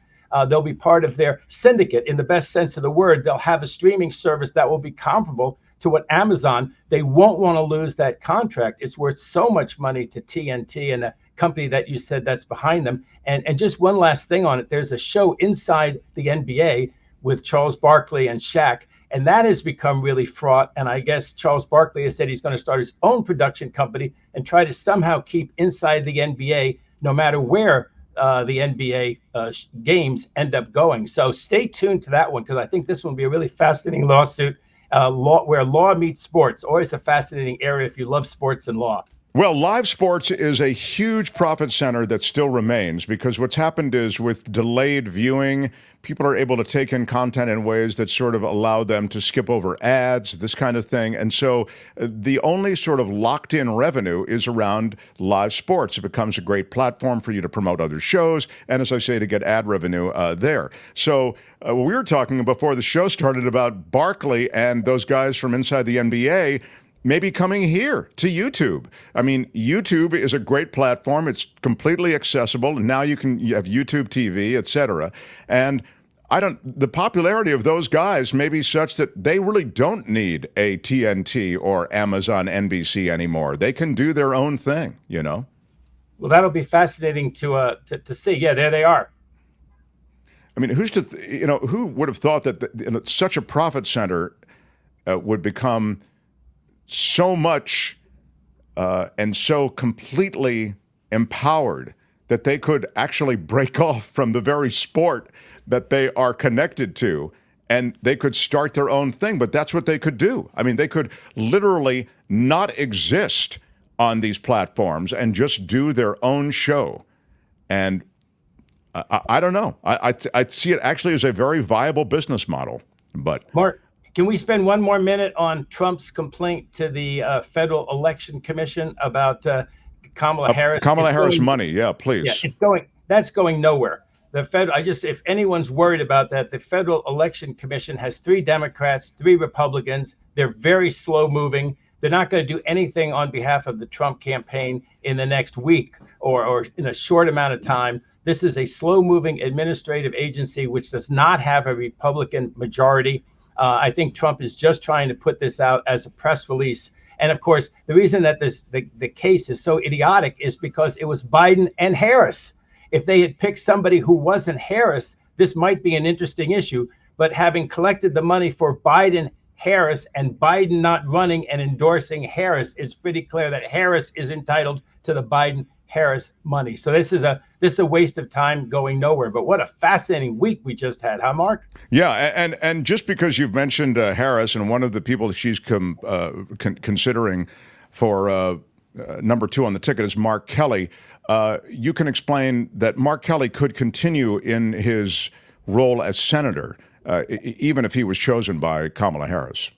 They'll be part of their syndicate in the best sense of the word. They'll have a streaming service that will be comparable to what Amazon, they won't want to lose that contract. It's worth so much money to TNT and the company that you said that's behind them. And just one last thing on it. There's a show inside the NBA with Charles Barkley and Shaq, and that has become really fraught. And I guess Charles Barkley has said he's going to start his own production company and try to somehow keep inside the NBA, no matter where the NBA games end up going. So stay tuned to that one, because I think this one will be a really fascinating lawsuit, where law meets sports. Always a fascinating area if you love sports and law. Well, live sports is a huge profit center that still remains, because what's happened is with delayed viewing, people are able to take in content in ways that sort of allow them to skip over ads, this kind of thing. And so the only sort of locked-in revenue is around live sports. It becomes a great platform for you to promote other shows, and as I say, to get ad revenue there. So we were talking before the show started about Barkley and those guys from inside the NBA maybe coming here to YouTube. I mean, YouTube is a great platform. It's completely accessible. Now you have YouTube TV, et cetera. And the popularity of those guys may be such that they really don't need a TNT or Amazon NBC anymore. They can do their own thing, you know? Well, that'll be fascinating to see. Yeah, there they are. I mean, who would have thought that such a profit center would become so much and so completely empowered that they could actually break off from the very sport that they are connected to, and they could start their own thing. But that's what they could do. I mean, they could literally not exist on these platforms and just do their own show. And I don't know. I see it actually as a very viable business model. But Mark, can we spend one more minute on Trump's complaint to the Federal Election Commission about Kamala Harris? Kamala Harris money, yeah, please. Yeah, that's going nowhere. If anyone's worried about that, the Federal Election Commission has 3 Democrats, 3 Republicans. They're very slow moving. They're not going to do anything on behalf of the Trump campaign in the next week or in a short amount of time. This is a slow moving administrative agency which does not have a Republican majority. I think Trump is just trying to put this out as a press release. And of course, the reason that the case is so idiotic is because it was Biden and Harris. If they had picked somebody who wasn't Harris, this might be an interesting issue. But having collected the money for Biden, Harris, and Biden not running and endorsing Harris, it's pretty clear that Harris is entitled to the Biden-Harris money. So this is a waste of time going nowhere. But what a fascinating week we just had, huh, Mark? Yeah, and just because you've mentioned Harris, and one of the people she's considering for number 2 on the ticket is Mark Kelly. You can explain that Mark Kelly could continue in his role as senator, even if he was chosen by Kamala Harris.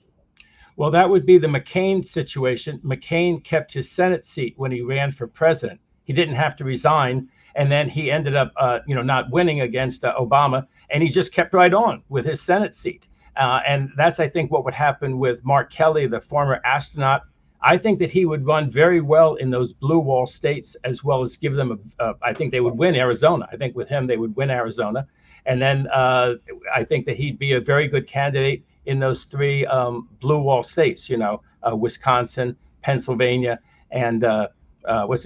Well, that would be the McCain situation. McCain kept his Senate seat when he ran for president. He didn't have to resign, and then he ended up, not winning against Obama, and he just kept right on with his Senate seat. And that's, I think, what would happen with Mark Kelly, the former astronaut. I think that he would run very well in those blue wall states, as well as give them I think they would win Arizona. I think with him, they would win Arizona. And then I think that he'd be a very good candidate in those 3 blue wall states, Wisconsin, Pennsylvania, and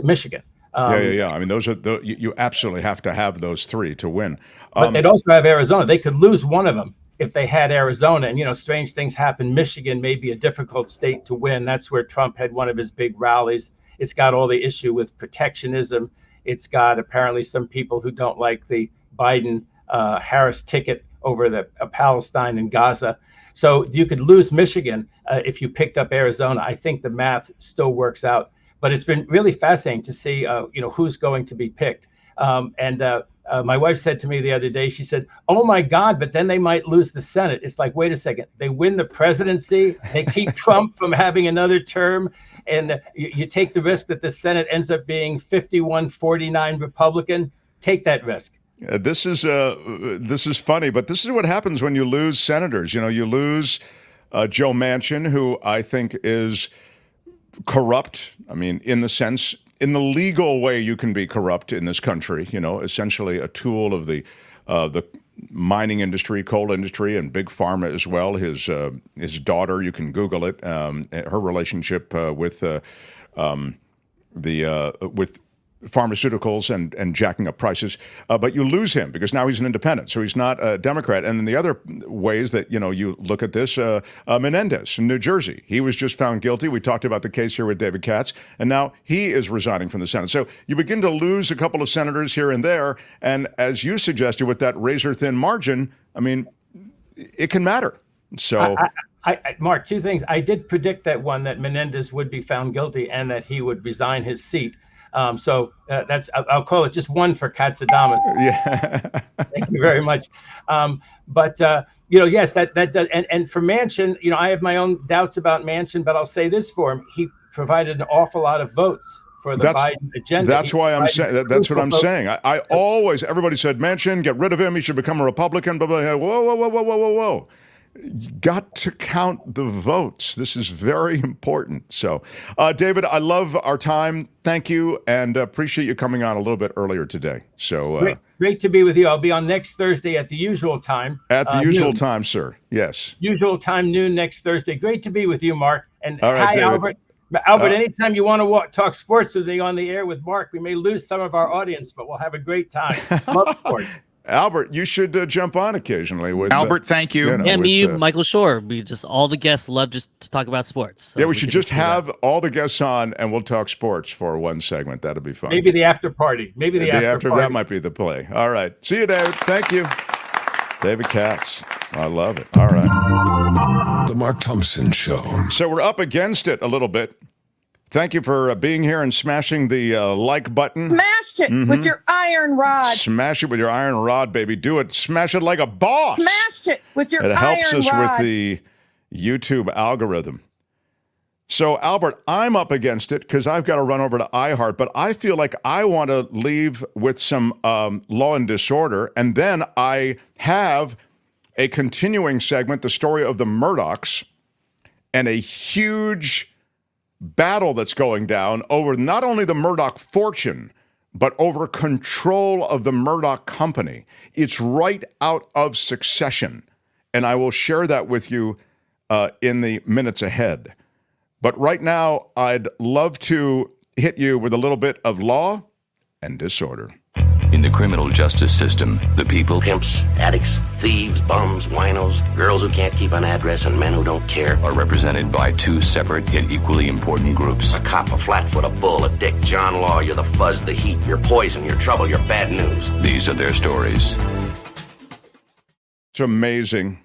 Michigan. Yeah. I mean, those are you absolutely have to have those 3 to win. But they'd also have Arizona. They could lose one of them if they had Arizona. And, strange things happen. Michigan may be a difficult state to win. That's where Trump had one of his big rallies. It's got all the issue with protectionism. It's got apparently some people who don't like the Biden-Harris ticket over the Palestine and Gaza. So you could lose Michigan if you picked up Arizona. I think the math still works out. But it's been really fascinating to see, who's going to be picked. My wife said to me the other day, she said, "Oh my God, but then they might lose the Senate." It's like, wait a second, they win the presidency, they keep Trump from having another term, and you take the risk that the Senate ends up being 51-49 Republican. Take that risk. This is funny, but this is what happens when you lose senators. You lose Joe Manchin, who I think is corrupt. I mean, in the legal way you can be corrupt in this country, essentially a tool of the mining industry, coal industry, and big pharma as well. His daughter, you can Google it, her relationship with pharmaceuticals and jacking up prices, but you lose him because now he's an independent, so he's not a Democrat. And then the other ways that, you look at this, Menendez in New Jersey, he was just found guilty. We talked about the case here with David Katz, and now he is resigning from the Senate. So you begin to lose a couple of senators here and there, and as you suggested with that razor-thin margin, I mean, it can matter. So, Mark, two things. I did predict that Menendez would be found guilty and that he would resign his seat. So I'll call it just one for Katzadamas. Yeah. Thank you very much. But yes, that does. And for Manchin, I have my own doubts about Manchin, but I'll say this for him: he provided an awful lot of votes for the Biden agenda. That's why I'm saying that's what I'm saying. I always, everybody said Manchin, get rid of him. He should become a Republican. Blah, blah, blah. Whoa. You got to count the votes. This is very important. So, David, I love our time. Thank you, and appreciate you coming on a little bit earlier today. So great to be with you. I'll be on next Thursday at the usual time. At the usual noon. time, sir. Yes. Usual time, noon next Thursday. Great to be with you, Mark. And all right, hi, David. Albert. Albert, anytime you want to talk sports with me on the air with Mark, we may lose some of our audience, but we'll have a great time. Love sports. Albert, you should jump on occasionally with Albert. Thank you. Michael Shore. We just all the guests love just to talk about sports. So yeah, we should just have all the guests on, and we'll talk sports for one segment. That'll be fun. Maybe the after party. Maybe the after party. That might be the play. All right. See you, David. Thank you, David Katz. I love it. All right. The Mark Thompson Show. So we're up against it a little bit. Thank you for being here and smashing the like button. Smashed it with your iron rod. Smash it with your iron rod, baby. Do it. Smash it like a boss. Smashed it with your iron rod. It helps us with the YouTube algorithm. So, Albert, I'm up against it because I've got to run over to iHeart, but I feel like I want to leave with some law and disorder, and then I have a continuing segment, the story of the Murdochs, and a huge battle that's going down over not only the Murdoch fortune, but over control of the Murdoch company. It's right out of Succession, and I will share that with you in the minutes ahead. But right now, I'd love to hit you with a little bit of law and disorder. In the criminal justice system, the people, pimps, addicts, thieves, bums, winos, girls who can't keep an address, and men who don't care, are represented by two separate yet equally important groups. A cop, a flatfoot, a bull, a dick, John Law. You're the fuzz, the heat, you're poison, you're trouble, you're bad news. These are their stories. It's amazing,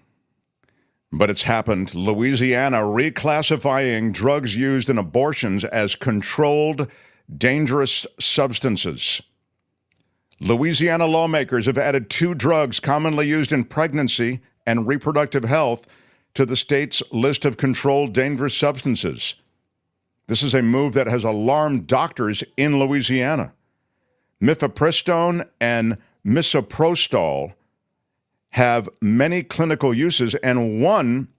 but it's happened. Louisiana reclassifying drugs used in abortions as controlled, dangerous substances. Louisiana lawmakers have added 2 drugs commonly used in pregnancy and reproductive health to the state's list of controlled dangerous substances. This is a move that has alarmed doctors in Louisiana. Mifepristone and misoprostol have many clinical uses, and one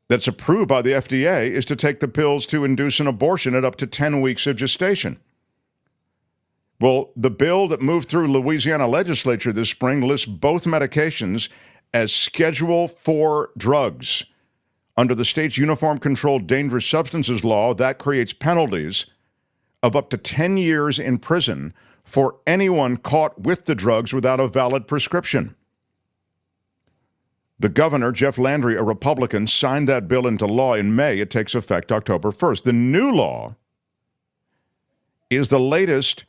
that's approved by the FDA is to take the pills to induce an abortion at up to 10 weeks of gestation. Well, the bill that moved through Louisiana legislature this spring lists both medications as Schedule 4 drugs. Under the state's Uniform Controlled Dangerous Substances Law, that creates penalties of up to 10 years in prison for anyone caught with the drugs without a valid prescription. The governor, Jeff Landry, a Republican, signed that bill into law in May. It takes effect October 1st. The new law is the latest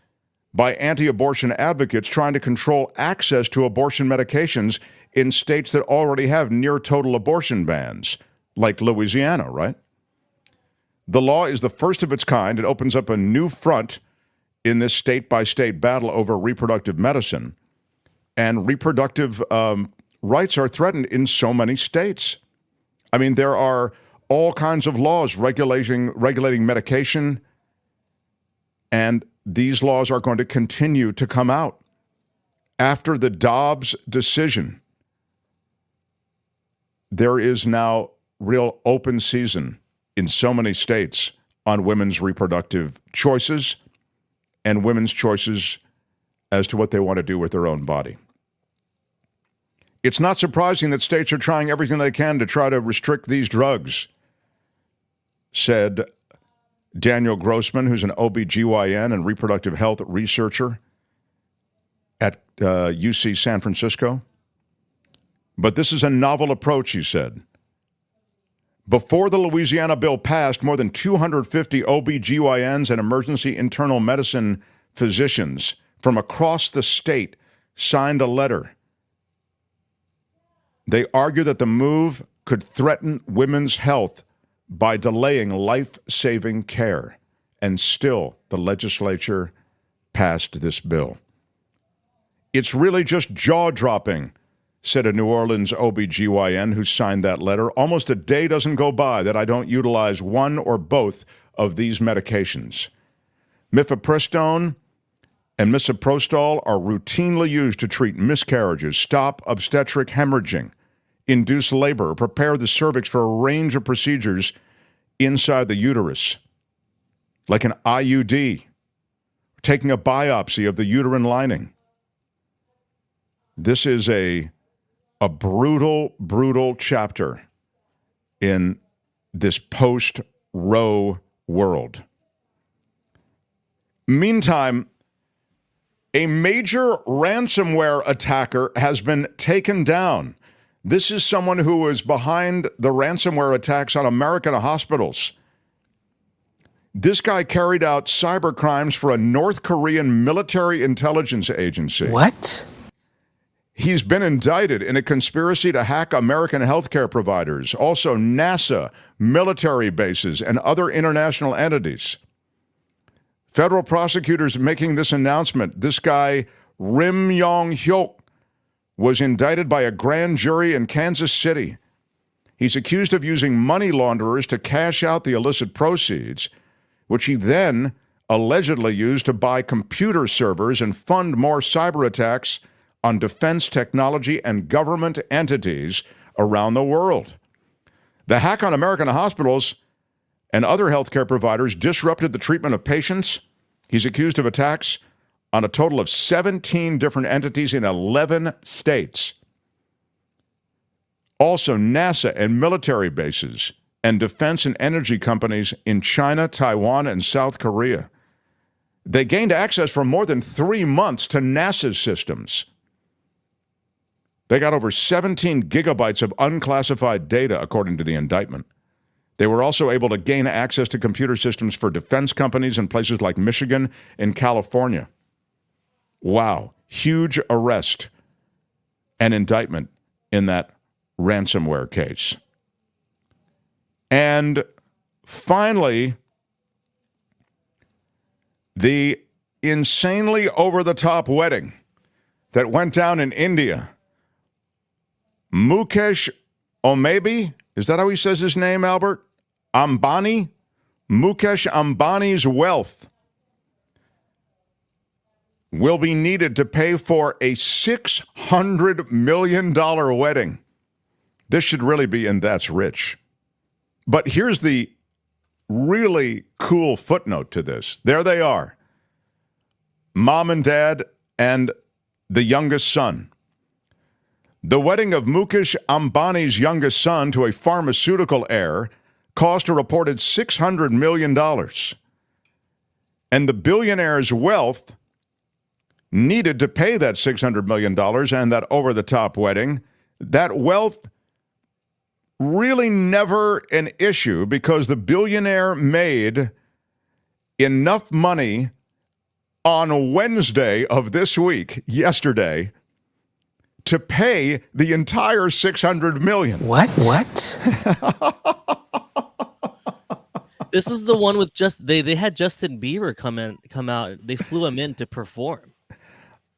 by anti-abortion advocates trying to control access to abortion medications in states that already have near-total abortion bans, like Louisiana, right? The law is the first of its kind. It opens up a new front in this state-by-state battle over reproductive medicine. And reproductive rights are threatened in so many states. I mean, there are all kinds of laws regulating medication, and these laws are going to continue to come out. After the Dobbs decision, there is now real open season in so many states on women's reproductive choices and women's choices as to what they want to do with their own body. It's not surprising that states are trying everything they can to try to restrict these drugs, said Daniel Grossman, who's an OBGYN and reproductive health researcher at UC San Francisco. But this is a novel approach, he said. Before the Louisiana bill passed, more than 250 OBGYNs and emergency internal medicine physicians from across the state signed a letter. They argue that the move could threaten women's health by delaying life-saving care. And still, the legislature passed this bill. It's really just jaw-dropping, said a New Orleans OBGYN who signed that letter. Almost a day doesn't go by that I don't utilize one or both of these medications. Mifepristone and misoprostol are routinely used to treat miscarriages, stop obstetric hemorrhaging, induce labor, prepare the cervix for a range of procedures inside the uterus, like an IUD, taking a biopsy of the uterine lining. This is a brutal, brutal chapter in this post-Roe world. Meantime, a major ransomware attacker has been taken down. This is someone who was behind the ransomware attacks on American hospitals. This guy carried out cyber crimes for a North Korean military intelligence agency. What? He's been indicted in a conspiracy to hack American healthcare providers, also NASA, military bases, and other international entities. Federal prosecutors making this announcement. This guy, Rim Yong-hyuk, was indicted by a grand jury in Kansas City. He's accused of using money launderers to cash out the illicit proceeds, which he then allegedly used to buy computer servers and fund more cyber attacks on defense technology and government entities around the world. The hack on American hospitals and other healthcare providers disrupted the treatment of patients. He's accused of attacks on a total of 17 different entities in 11 states. Also, NASA and military bases and defense and energy companies in China, Taiwan, and South Korea. They gained access for more than 3 months to NASA's systems. They got over 17 gigabytes of unclassified data, according to the indictment. They were also able to gain access to computer systems for defense companies in places like Michigan and California. Wow, huge arrest and indictment in that ransomware case. And finally, the insanely over-the-top wedding that went down in India. Mukesh Ambani, is that how he says his name, Albert? Ambani? Mukesh Ambani's wealth will be needed to pay for a $600 million wedding. This should really be in That's Rich. But here's the really cool footnote to this. There they are. Mom and dad and the youngest son. The wedding of Mukesh Ambani's youngest son to a pharmaceutical heir cost a reported $600 million. And the billionaire's wealth needed to pay that $600 million and that over-the-top wedding. That wealth really never an issue because the billionaire made enough money on Wednesday of this week, yesterday, to pay the entire $600 million. What? This was the one with they had Justin Bieber come out. They flew him in to perform.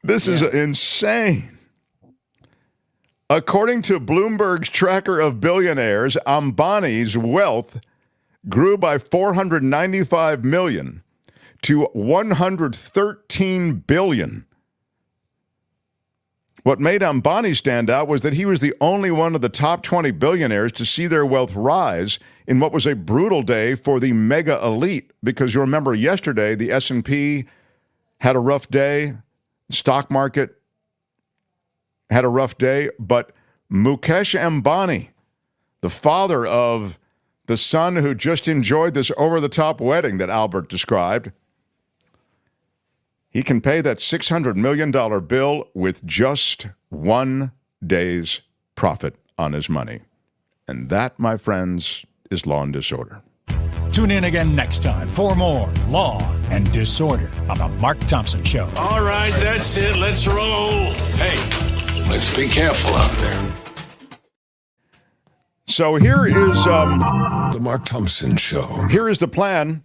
This is insane. According to Bloomberg's tracker of billionaires, Ambani's wealth grew by $495 million to $113 billion. What made Ambani stand out was that he was the only one of the top 20 billionaires to see their wealth rise in what was a brutal day for the mega elite. Because you remember yesterday, the S&P had a rough day, stock market had a rough day, but Mukesh Ambani, the father of the son who just enjoyed this over-the-top wedding that Albert described, he can pay that $600 million bill with just 1 day's profit on his money. And that, my friends, is law and disorder. Tune in again next time for more Law and Disorder on The Mark Thompson Show. All right, that's it. Let's roll. Hey, let's be careful out there. So here is The Mark Thompson Show. Here is the plan.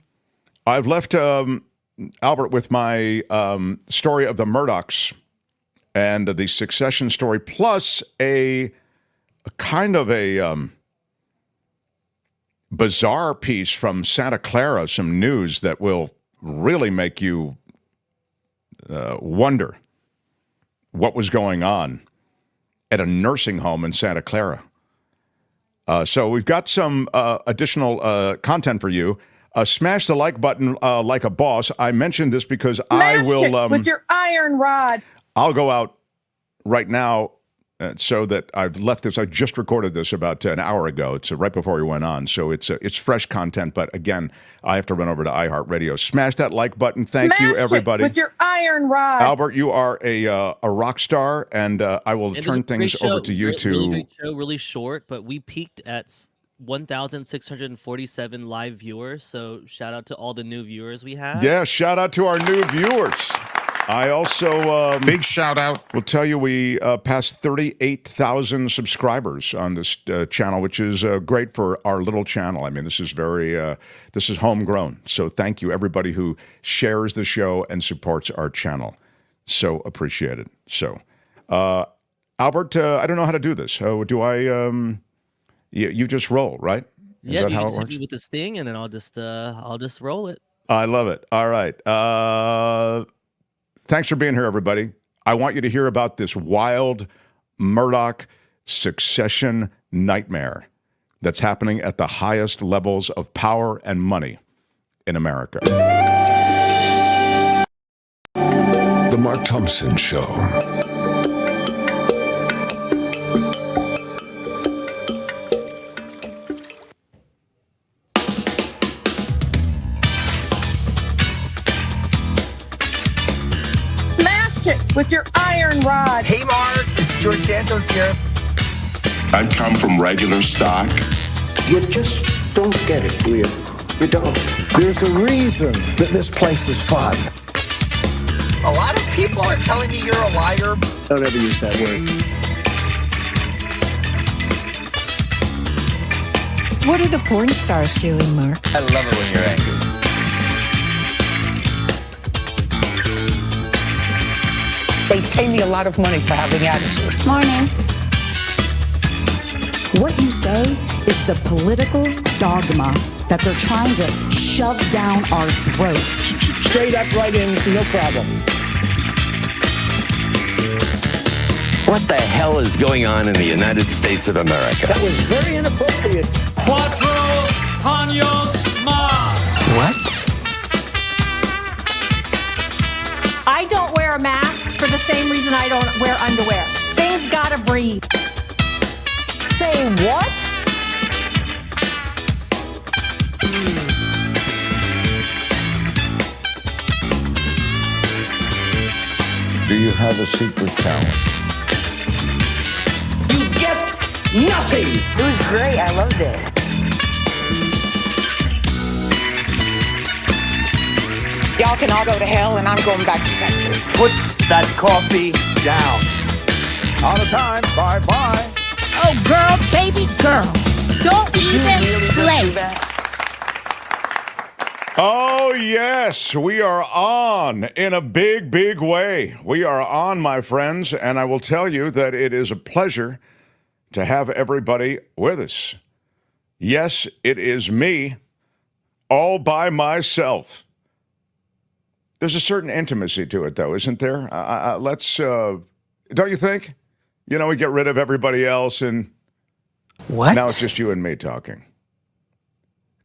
I've left Albert with my story of the Murdochs and the succession story, plus a kind of a bizarre piece from Santa Clara, some news that will really make you wonder what was going on at a nursing home in Santa Clara. So we've got some additional content for you. Smash the like button like a boss. I mentioned this because I will... with your iron rod. I'll go out right now so that I've left this. I just recorded this about an hour ago. It's right before we went on. So it's fresh content. But again, I have to run over to iHeartRadio. Smash that like button. Thank you, everybody. With your iron rod. Albert, you are a rock star, and I will turn things over to you to... Really great show, really short, but we peaked at 1,647 live viewers. So shout out to all the new viewers we have. Yeah, shout out to our new viewers. I also big shout out. Will tell you we passed 38,000 subscribers on this channel, which is great for our little channel. I mean, this is this is homegrown. So thank you everybody who shares the show and supports our channel. So appreciated. So Albert, I don't know how to do this. Do I? You just roll, right? Is yeah, that you how just it hit works? me with the sting, and then I'll just roll it. I love it. All right. Thanks for being here, everybody. I want you to hear about this wild Murdoch succession nightmare that's happening at the highest levels of power and money in America. The Mark Thompson Show. With your iron rod. Hey, Mark. It's George Santos here. I come from regular stock. You just don't get it, do you? You don't. There's a reason that this place is fun. A lot of people are telling me you're a liar. Don't ever use that word. What are the porn stars doing, Mark? I love it when you're angry. They pay me a lot of money for having attitude. Morning. What you say is the political dogma that they're trying to shove down our throats. Straight up, right in, no problem. What the hell is going on in the United States of America? That was very inappropriate. Cuatro años más. What? I don't wear a mask for the same reason I don't wear underwear. Things gotta breathe. Say what? Do you have a secret talent? You get nothing. It was great. I loved it. Y'all can all go to hell, and I'm going back to Texas. Put that coffee down. Out of time. Bye-bye. Oh, girl, baby girl. Don't even play. Oh, yes, we are on in a big, big way. We are on, my friends, and I will tell you that it is a pleasure to have everybody with us. Yes, it is me, all by myself. There's a certain intimacy to it, though, isn't there? Don't you think? You know, we get rid of everybody else, and now it's just you and me talking.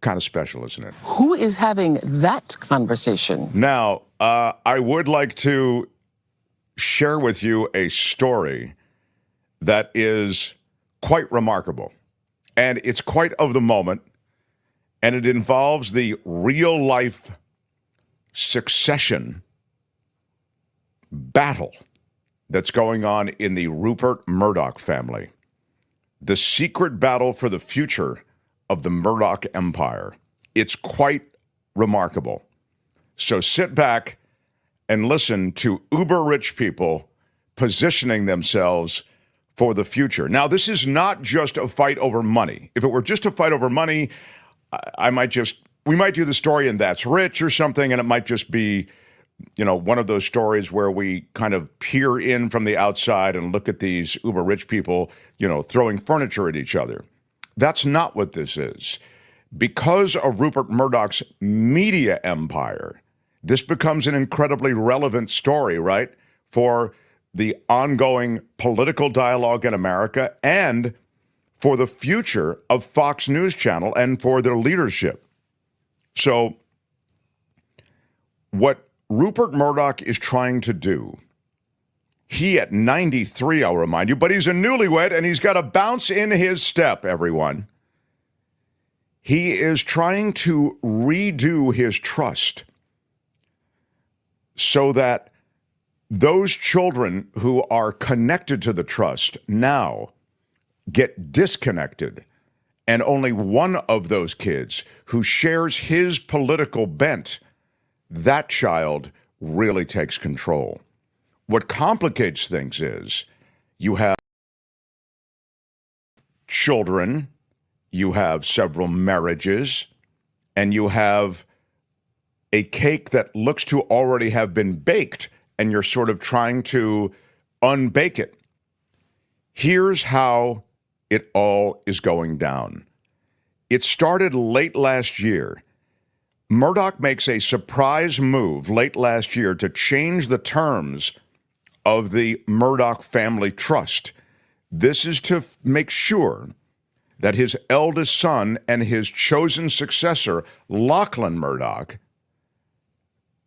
Kind of special, isn't it? Who is having that conversation? Now, I would like to share with you a story that is quite remarkable, and it's quite of the moment, And it involves the real-life succession battle that's going on in the Rupert Murdoch family. The secret battle for the future of the Murdoch empire. It's quite remarkable. So sit back and listen to uber-rich people positioning themselves for the future. Now, this is not just a fight over money. If it were just a fight over money, we might do the story and that's rich or something, and it might just be, one of those stories where we kind of peer in from the outside and look at these uber rich people, throwing furniture at each other. That's not what this is. Because of Rupert Murdoch's media empire, this becomes an incredibly relevant story, right? For the ongoing political dialogue in America and for the future of Fox News Channel and for their leadership. So what Rupert Murdoch is trying to do, he at 93, I'll remind you, but he's a newlywed and he's got a bounce in his step, everyone. He is trying to redo his trust so that those children who are connected to the trust now get disconnected, and only one of those kids who shares his political bent, that child really takes control. What complicates things is you have children, you have several marriages, and you have a cake that looks to already have been baked, and you're sort of trying to unbake it. Here's how it all is going down. It started late last year. Murdoch makes a surprise move late last year to change the terms of the Murdoch family trust. This is to make sure that his eldest son and his chosen successor, Lachlan Murdoch,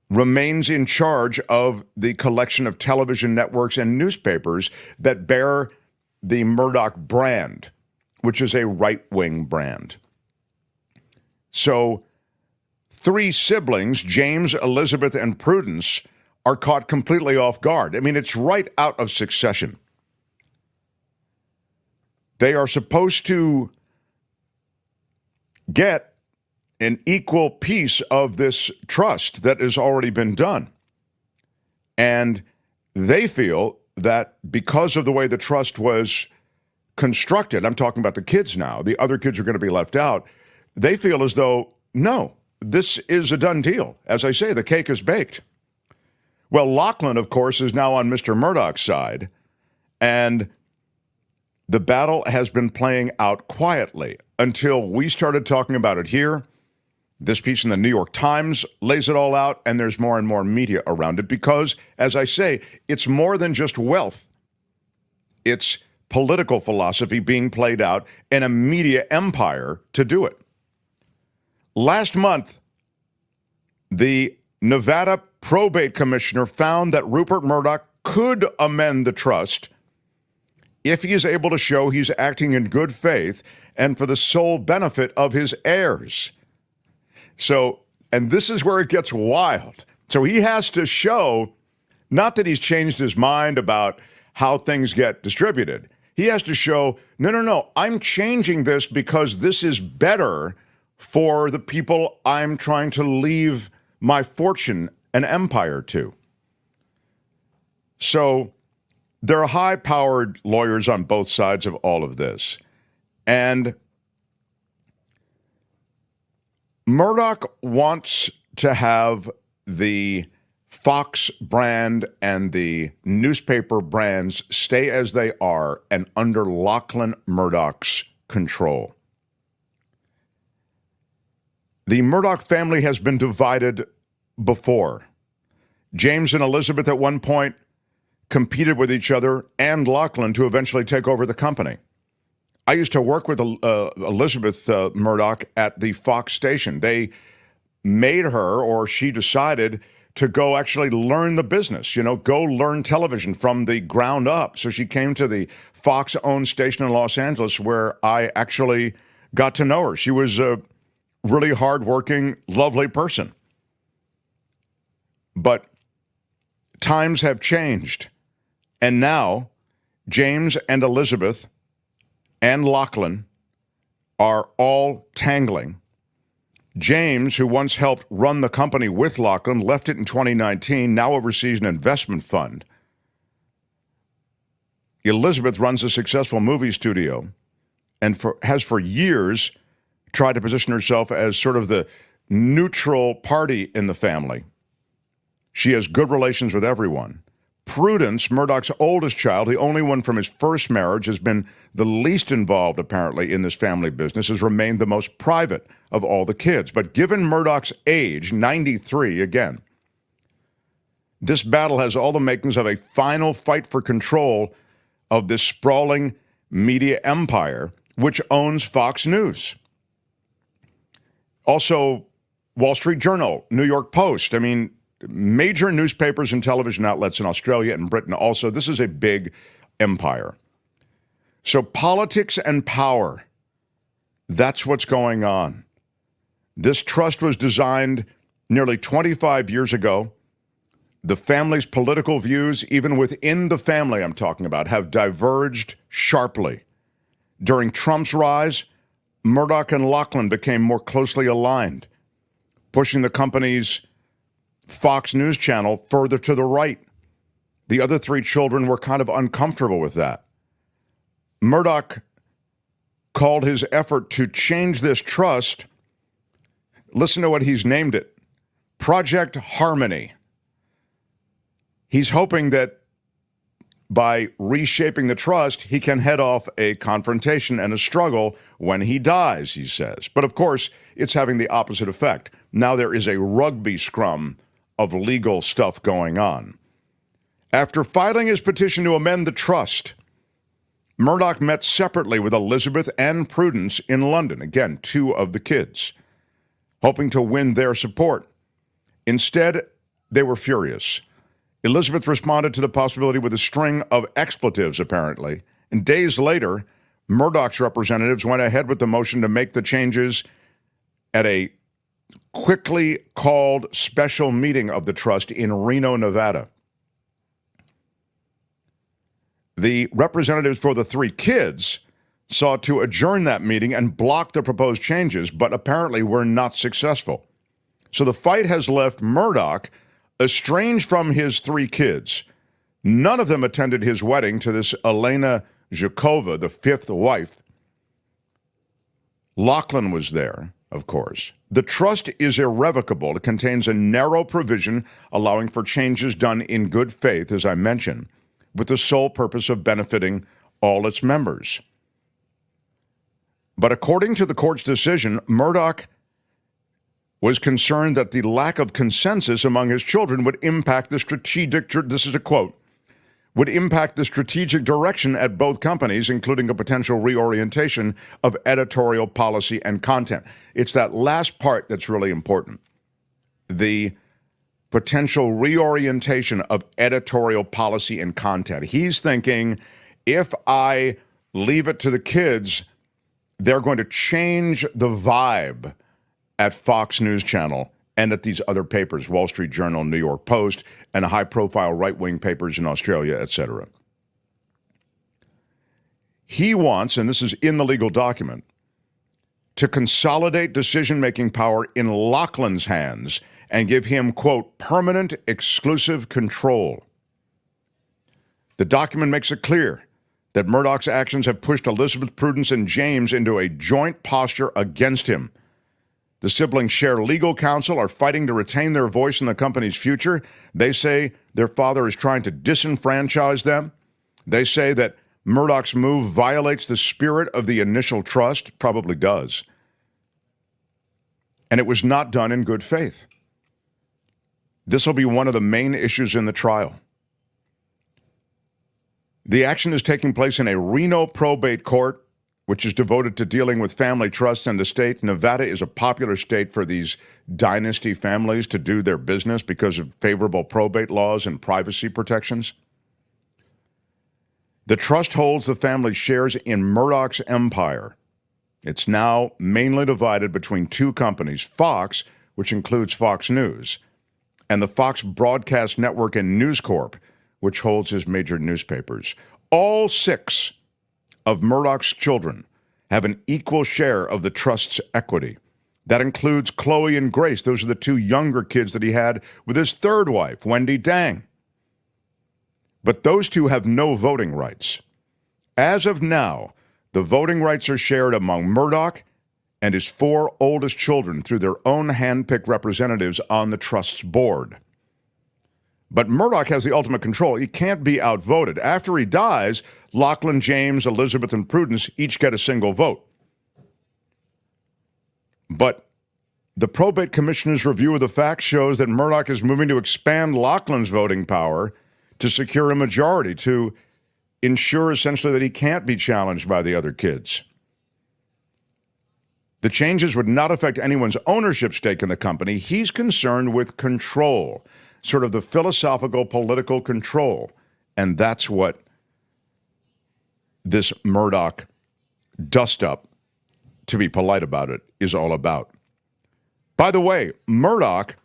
remains in charge of the collection of television networks and newspapers that bear the Murdoch brand, which is a right-wing brand. So 3 siblings, James, Elizabeth, and Prudence, are caught completely off guard. I mean, it's right out of Succession. They are supposed to get an equal piece of this trust that has already been done. And they feel that because of the way the trust was constructed, I'm talking about the kids now, the other kids are going to be left out, they feel as though, no, this is a done deal. As I say, the cake is baked. Well, Lachlan, of course, is now on Mr. Murdoch's side, and the battle has been playing out quietly until we started talking about it here. This piece in the New York Times lays it all out, and there's more and more media around it because, as I say, it's more than just wealth. It's political philosophy being played out and a media empire to do it. Last month, the Nevada probate commissioner found that Rupert Murdoch could amend the trust if he is able to show he's acting in good faith and for the sole benefit of his heirs. So, and this is where it gets wild. So he has to show, not that he's changed his mind about how things get distributed. He has to show, no, I'm changing this because this is better for the people I'm trying to leave my fortune and empire to. So there are high-powered lawyers on both sides of all of this. And Murdoch wants to have the Fox brand and the newspaper brands stay as they are and under Lachlan Murdoch's control. The Murdoch family has been divided before. James and Elizabeth at one point competed with each other and Lachlan to eventually take over the company. I used to work with Elizabeth Murdoch at the Fox station. They made her, or she decided, to go actually learn the business, go learn television from the ground up. So she came to the Fox-owned station in Los Angeles where I actually got to know her. She was really hardworking, lovely person. But times have changed. And now James and Elizabeth and Lachlan are all tangling. James, who once helped run the company with Lachlan, left it in 2019, now oversees an investment fund. Elizabeth runs a successful movie studio and has for years tried to position herself as sort of the neutral party in the family. She has good relations with everyone. Prudence, Murdoch's oldest child, the only one from his first marriage, has been the least involved, apparently, in this family business, has remained the most private of all the kids. But given Murdoch's age, 93 again, this battle has all the makings of a final fight for control of this sprawling media empire, which owns Fox News. Also, Wall Street Journal, New York Post. I mean, major newspapers and television outlets in Australia and Britain also. This is a big empire. So politics and power, that's what's going on. This trust was designed nearly 25 years ago. The family's political views, even within the family I'm talking about, have diverged sharply. During Trump's rise, Murdoch and Lachlan became more closely aligned, pushing the company's Fox News channel further to the right. The other three children were kind of uncomfortable with that. Murdoch called his effort to change this trust, listen to what he's named it, Project Harmony. He's hoping that by reshaping the trust, he can head off a confrontation and a struggle when he dies, he says. But of course, it's having the opposite effect. Now there is a rugby scrum of legal stuff going on. After filing his petition to amend the trust, Murdoch met separately with Elizabeth and Prudence in London, again, two of the kids, hoping to win their support. Instead, they were furious. Elizabeth responded to the possibility with a string of expletives, apparently, and days later, Murdoch's representatives went ahead with the motion to make the changes at a quickly called special meeting of the trust in Reno, Nevada. The representatives for the three kids sought to adjourn that meeting and block the proposed changes, but apparently were not successful. So the fight has left Murdoch estranged from his three kids. None of them attended his wedding to this Elena Zhukova, the fifth wife. Lachlan was there, of course. The trust is irrevocable. It contains a narrow provision allowing for changes done in good faith, as I mentioned, with the sole purpose of benefiting all its members. But according to the court's decision, Murdoch was concerned that the lack of consensus among his children would impact the strategic, this is a quote, would impact the strategic direction at both companies, including a potential reorientation of editorial policy and content. It's that last part that's really important. The potential reorientation of editorial policy and content. He's thinking, if I leave it to the kids, they're going to change the vibe at Fox News Channel and at these other papers, Wall Street Journal, New York Post, and high-profile right-wing papers in Australia, etc. He wants, and this is in the legal document, to consolidate decision-making power in Lachlan's hands and give him, quote, permanent exclusive control. The document makes it clear that Murdoch's actions have pushed Elizabeth, Prudence, and James into a joint posture against him. The siblings share legal counsel, are fighting to retain their voice in the company's future. They say their father is trying to disenfranchise them. They say that Murdoch's move violates the spirit of the initial trust, probably does. And it was not done in good faith. This will be one of the main issues in the trial. The action is taking place in a Reno probate court, which is devoted to dealing with family trusts and estates. Nevada is a popular state for these dynasty families to do their business because of favorable probate laws and privacy protections. The trust holds the family's shares in Murdoch's empire, It's now mainly divided between two companies, Fox, which includes Fox News, and the Fox Broadcast Network and News Corp, which holds his major newspapers. All 6 of Murdoch's children have an equal share of the trust's equity. That includes Chloe and Grace. Those are the 2 younger kids that he had with his third wife, Wendy Dang. But those 2 have no voting rights. As of now, the voting rights are shared among Murdoch and his 4 oldest children through their own hand-picked representatives on the trust's board. But Murdoch has the ultimate control. He can't be outvoted. After he dies, Lachlan, James, Elizabeth, and Prudence each get a single vote. But the probate commissioner's review of the facts shows that Murdoch is moving to expand Lachlan's voting power to secure a majority, to ensure essentially that he can't be challenged by the other kids. The changes would not affect anyone's ownership stake in the company. He's concerned with control, sort of the philosophical political control. And that's what this Murdoch dust-up, to be polite about it, is all about. By the way, Murdoch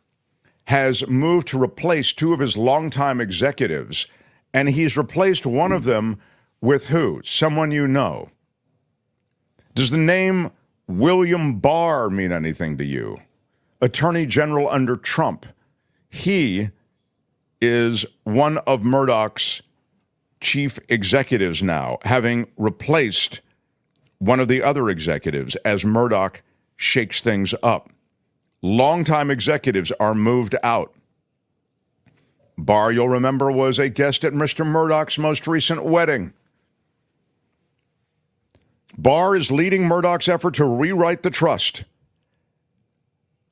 has moved to replace 2 of his longtime executives, and he's replaced one of them with who? Someone you know. Does the name William Barr mean anything to you? Attorney General under Trump. He is one of Murdoch's chief executives now, having replaced one of the other executives as Murdoch shakes things up. Longtime executives are moved out. Barr, you'll remember, was a guest at Mr. Murdoch's most recent wedding. Barr is leading Murdoch's effort to rewrite the trust.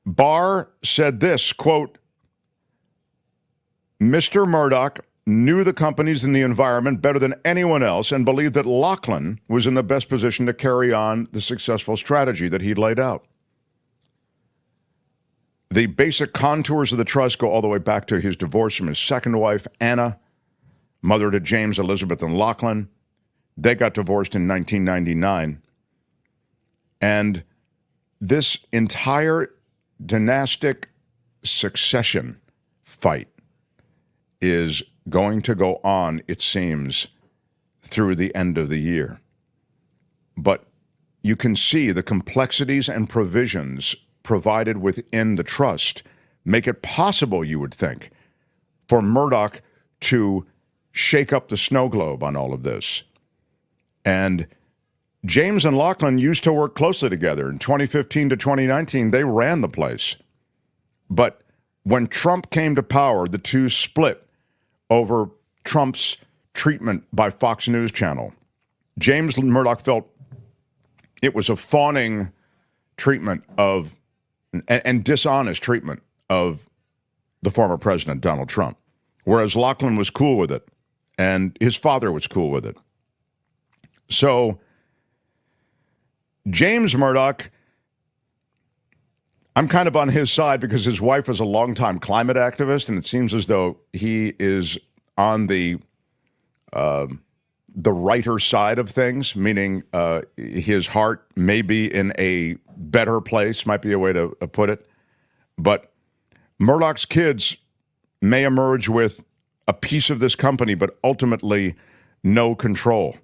Barr said this, quote, Mr. Murdoch knew the companies and the environment better than anyone else and believed that Lachlan was in the best position to carry on the successful strategy that he'd laid out. The basic contours of the trust go all the way back to his divorce from his second wife, Anna, mother to James, Elizabeth, and Lachlan. They got divorced in 1999. And this entire dynastic succession fight is going to go on, it seems, through the end of the year. But you can see the complexities and provisions provided within the trust make it possible, you would think, for Murdoch to shake up the snow globe on all of this. And James and Lachlan used to work closely together. In 2015 to 2019, they ran the place. But when Trump came to power, the 2 split over Trump's treatment by Fox News Channel. James Murdoch felt it was a fawning treatment of and dishonest treatment of the former president, Donald Trump, whereas Lachlan was cool with it, and his father was cool with it. So James Murdoch, I'm kind of on his side because his wife is a longtime climate activist, and it seems as though he is on the righter side of things, meaning his heart may be in a better place, might be a way to put it. But Murdoch's kids may emerge with a piece of this company, but ultimately no control.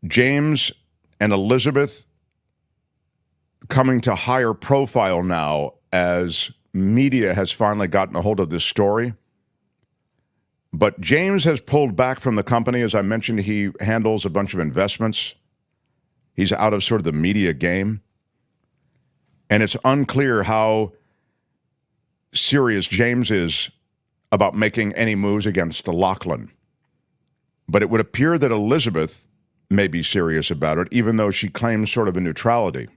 James and Elizabeth coming to higher profile now as media has finally gotten a hold of this story. But James has pulled back from the company. As I mentioned, he handles a bunch of investments. He's out of sort of the media game. And it's unclear how serious James is about making any moves against Lachlan. But it would appear that Elizabeth may be serious about it, even though she claims sort of a neutrality.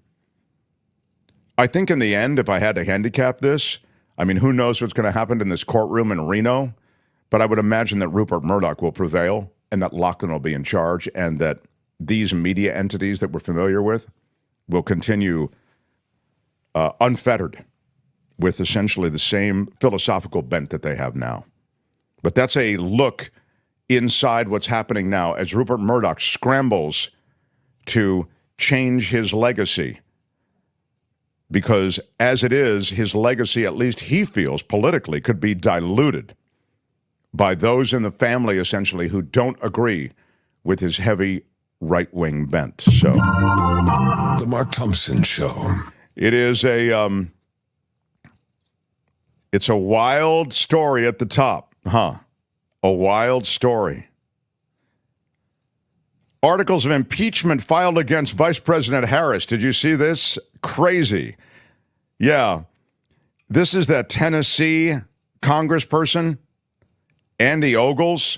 I think in the end, if I had to handicap this, I mean, who knows what's going to happen in this courtroom in Reno, but I would imagine that Rupert Murdoch will prevail and that Lachlan will be in charge and that these media entities that we're familiar with will continue unfettered with essentially the same philosophical bent that they have now. But that's a look inside what's happening now as Rupert Murdoch scrambles to change his legacy. Because as it is, his legacy, at least he feels politically, could be diluted by those in the family, essentially, who don't agree with his heavy right-wing bent. So, The Mark Thompson Show. It is it's a wild story at the top, huh? A wild story. Articles of impeachment filed against Vice President Harris. Did you see this? Crazy. Yeah. This is that Tennessee congressperson, Andy Ogles,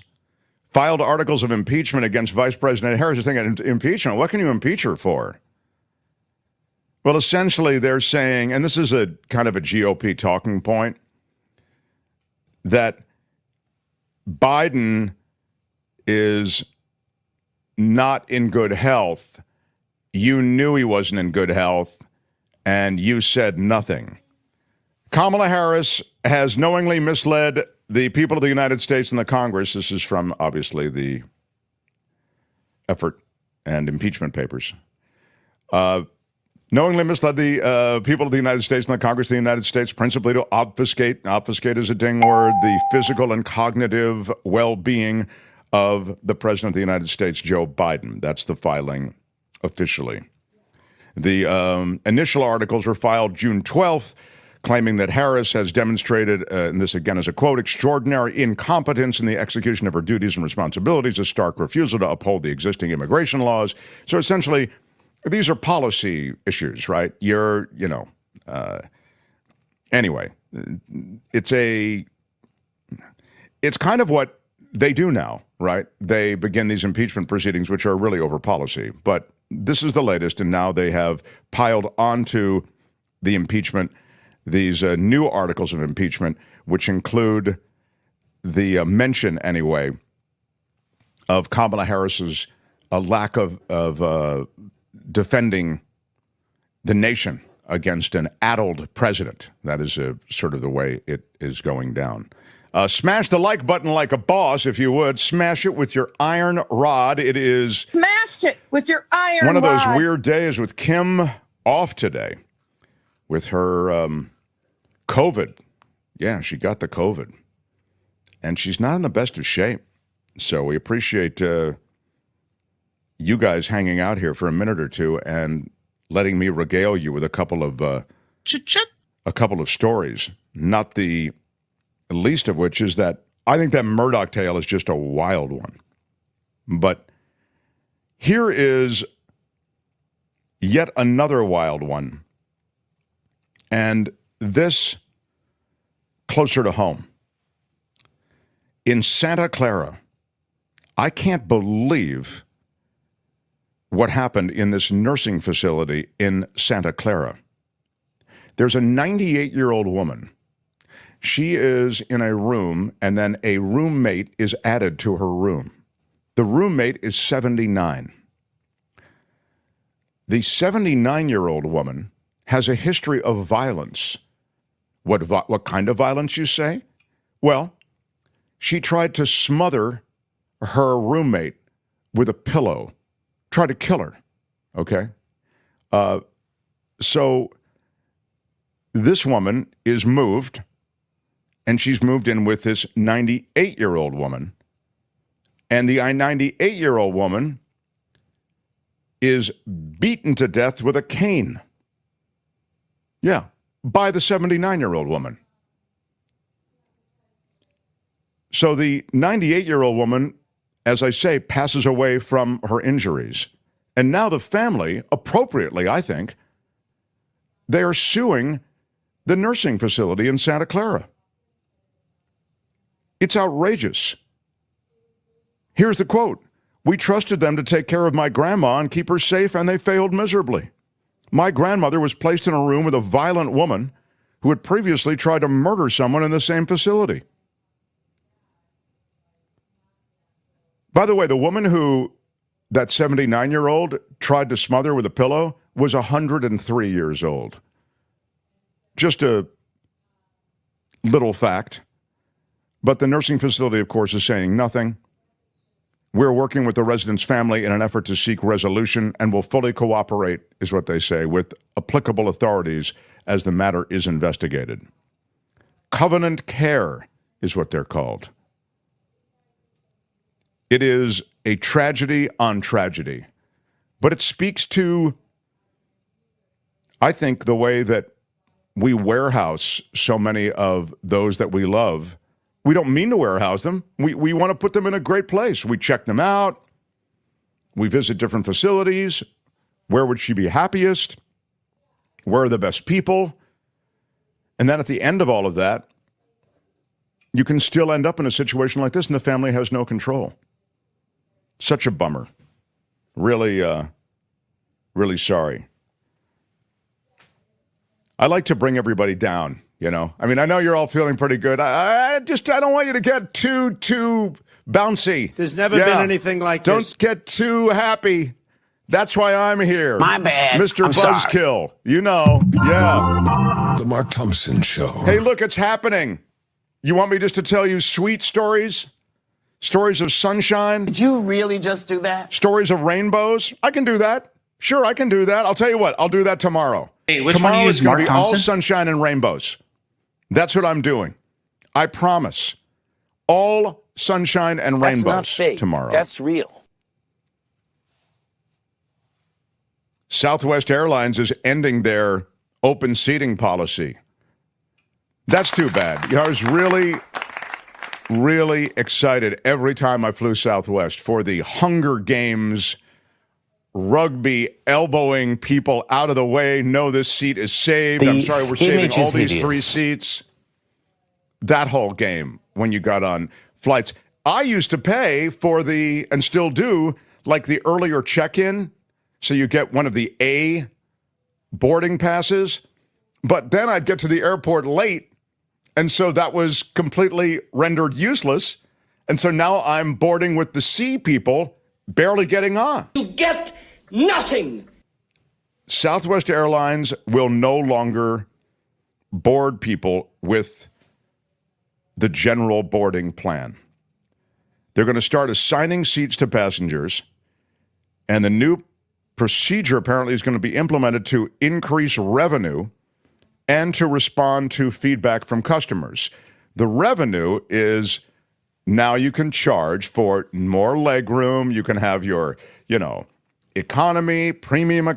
filed articles of impeachment against Vice President Harris. You're thinking, impeachment? What can you impeach her for? Well, essentially, they're saying, and this is a kind of a GOP talking point, that Biden is not in good health. You knew he wasn't in good health, and you said nothing. Kamala Harris has knowingly misled the people of the United States and the Congress. This is from, obviously, the effort and impeachment papers. Knowingly misled the people of the United States and the Congress of the United States, principally to obfuscate is a ding word, the physical and cognitive well-being of the President of the United States, Joe Biden. That's the filing officially. The initial articles were filed June 12th, claiming that Harris has demonstrated, and this again is a quote, extraordinary incompetence in the execution of her duties and responsibilities, a stark refusal to uphold the existing immigration laws. So essentially, these are policy issues, right? Anyway, it's kind of what they do now, right? They begin these impeachment proceedings, which are really over policy. But this is the latest, and now they have piled onto the impeachment these new articles of impeachment, which include the mention, anyway, of Kamala Harris's lack of defending the nation against an addled president. That is sort of the way it is going down. Smash the like button like a boss, if you would. Smash it with your iron rod. It is... Smashed it with your iron one of those rod. weird days with Kim off today with her COVID. Yeah, she got the COVID. And she's not in the best of shape. So we appreciate you guys hanging out here for a minute or two and letting me regale you with a couple of stories. Not the least of which is that I think that Murdoch tale is just a wild one. But here is yet another wild one. And this closer to home. In Santa Clara, I can't believe what happened in this nursing facility in Santa Clara. There's a 98-year-old woman. She is in a room, and then a roommate is added to her room. The roommate is 79. The 79-year-old woman has a history of violence. What kind of violence, you say? Well, she tried to smother her roommate with a pillow, tried to kill her, okay? So this woman is moved, and she's moved in with this 98-year-old woman. And the 98-year-old woman is beaten to death with a cane. Yeah, by the 79-year-old woman. So the 98-year-old woman, as I say, passes away from her injuries. And now the family, appropriately, I think, they are suing the nursing facility in Santa Clara. It's outrageous. Here's the quote. "We trusted them to take care of my grandma and keep her safe, and they failed miserably. My grandmother was placed in a room with a violent woman who had previously tried to murder someone in the same facility." By the way, the woman who that 79-year-old tried to smother with a pillow was 103 years old. Just a little fact. But the nursing facility, of course, is saying nothing. We're working with the resident's family in an effort to seek resolution and will fully cooperate, is what they say, with applicable authorities as the matter is investigated. Covenant care is what they're called. It is a tragedy on tragedy, but it speaks to, I think, the way that we warehouse so many of those that we love. We don't mean to warehouse them. We want to put them in a great place. We check them out. We visit different facilities. Where would she be happiest? Where are the best people? And then at the end of all of that, you can still end up in a situation like this and the family has no control. Such a bummer. Really, really sorry. I like to bring everybody down, you know. I mean, I know you're all feeling pretty good. I don't want you to get too bouncy. There's never been anything like this. Don't get too happy. That's why I'm here. My bad. Mr. Buzzkill. You know. Yeah. The Mark Thompson Show. Hey, look, it's happening. You want me just to tell you sweet stories? Stories of sunshine? Did you really just do that? Stories of rainbows? I can do that. Sure, I can do that. I'll tell you what. I'll do that tomorrow. Hey, which tomorrow one is going to be Thompson? all sunshine and rainbows. That's what I'm doing. I promise. All sunshine and rainbows That's not fake. tomorrow. That's real. Southwest Airlines is ending their open seating policy. That's too bad. You know, I was really, really excited every time I flew Southwest for the Hunger Games rugby elbowing people out of the way. No, this seat is saved. I'm sorry, we're saving all these 3 seats. That whole game when you got on flights. I used to pay for the, and still do, like the earlier check-in. So you get one of the A boarding passes. But then I'd get to the airport late. And so that was completely rendered useless. And so now I'm boarding with the C people, barely getting on. You get nothing. Southwest Airlines will no longer board people with the general boarding plan. They're going to start assigning seats to passengers, and the new procedure apparently is going to be implemented to increase revenue and to respond to feedback from customers. The revenue is now you can charge for more legroom. You can have your, economy, premium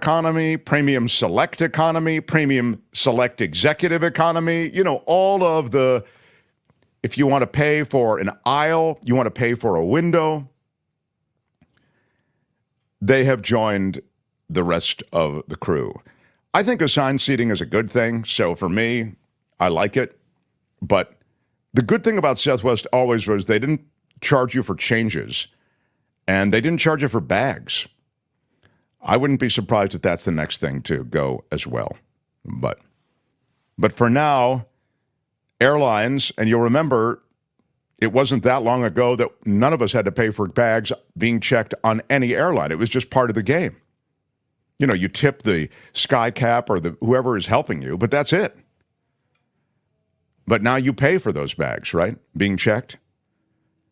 select economy, premium select executive economy, all of the, if you want to pay for an aisle, you want to pay for a window. They have joined the rest of the crew. I think assigned seating is a good thing. So for me, I like it. But the good thing about Southwest always was they didn't charge you for changes, and they didn't charge you for bags. I wouldn't be surprised if that's the next thing to go as well. But for now, airlines, and you'll remember it wasn't that long ago that none of us had to pay for bags being checked on any airline. It was just part of the game. You tip the SkyCap or whoever is helping you, but that's it. But now you pay for those bags, right? Being checked.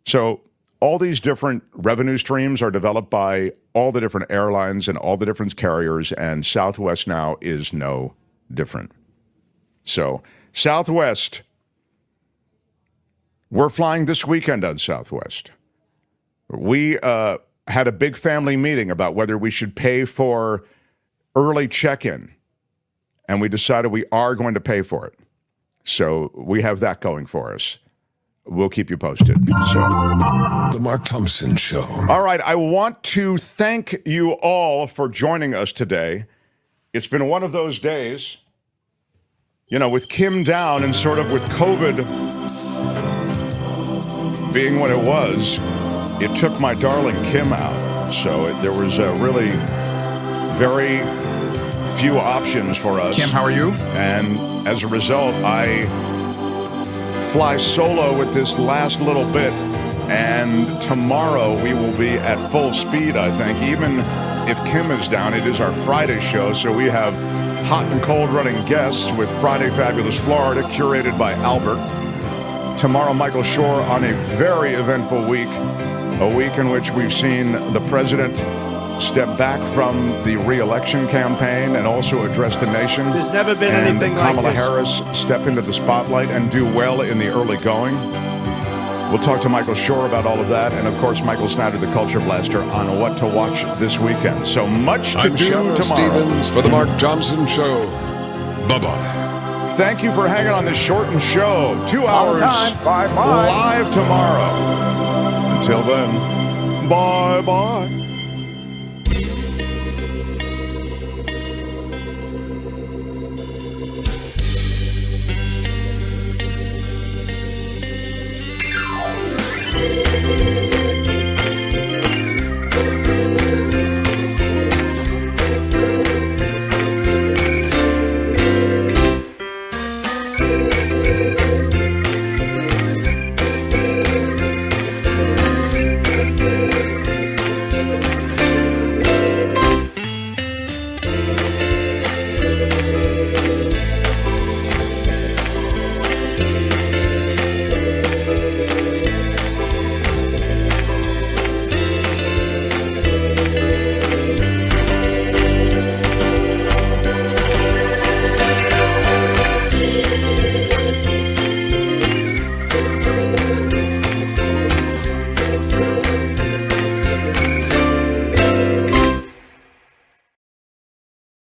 So all these different revenue streams are developed by all the different airlines and all the different carriers, and Southwest now is no different. So Southwest, we're flying this weekend on Southwest. We had a big family meeting about whether we should pay for early check-in, and we decided we are going to pay for it. So we have that going for us. We'll keep you posted. So, The Mark Thompson Show. All right, I want to thank you all for joining us today. It's been one of those days, with Kim down and sort of with COVID being what it was, it took my darling Kim out. So there was really very few options for us. Kim, how are you? And as a result, I fly solo with this last little bit. And tomorrow we will be at full speed, I think. Even if Kim is down, it is our Friday show. So we have hot and cold running guests with Friday Fabulous Florida, curated by Albert. Tomorrow, Michael Shore on a very eventful week. A week in which we've seen the president step back from the re-election campaign and also address the nation. There's never been and anything like Kamala this. Harris step into the spotlight and do well in the early going. We'll talk to Michael Shore about all of that, and of course, Michael Snyder, the Culture Blaster, on what to watch this weekend. So much to I'm do Shepard tomorrow. Stevens for the Mark Thompson Show. Bye-bye. Thank you for hanging on this shortened show. 2 All hours the time. Bye-bye. live tomorrow. Until then, bye-bye.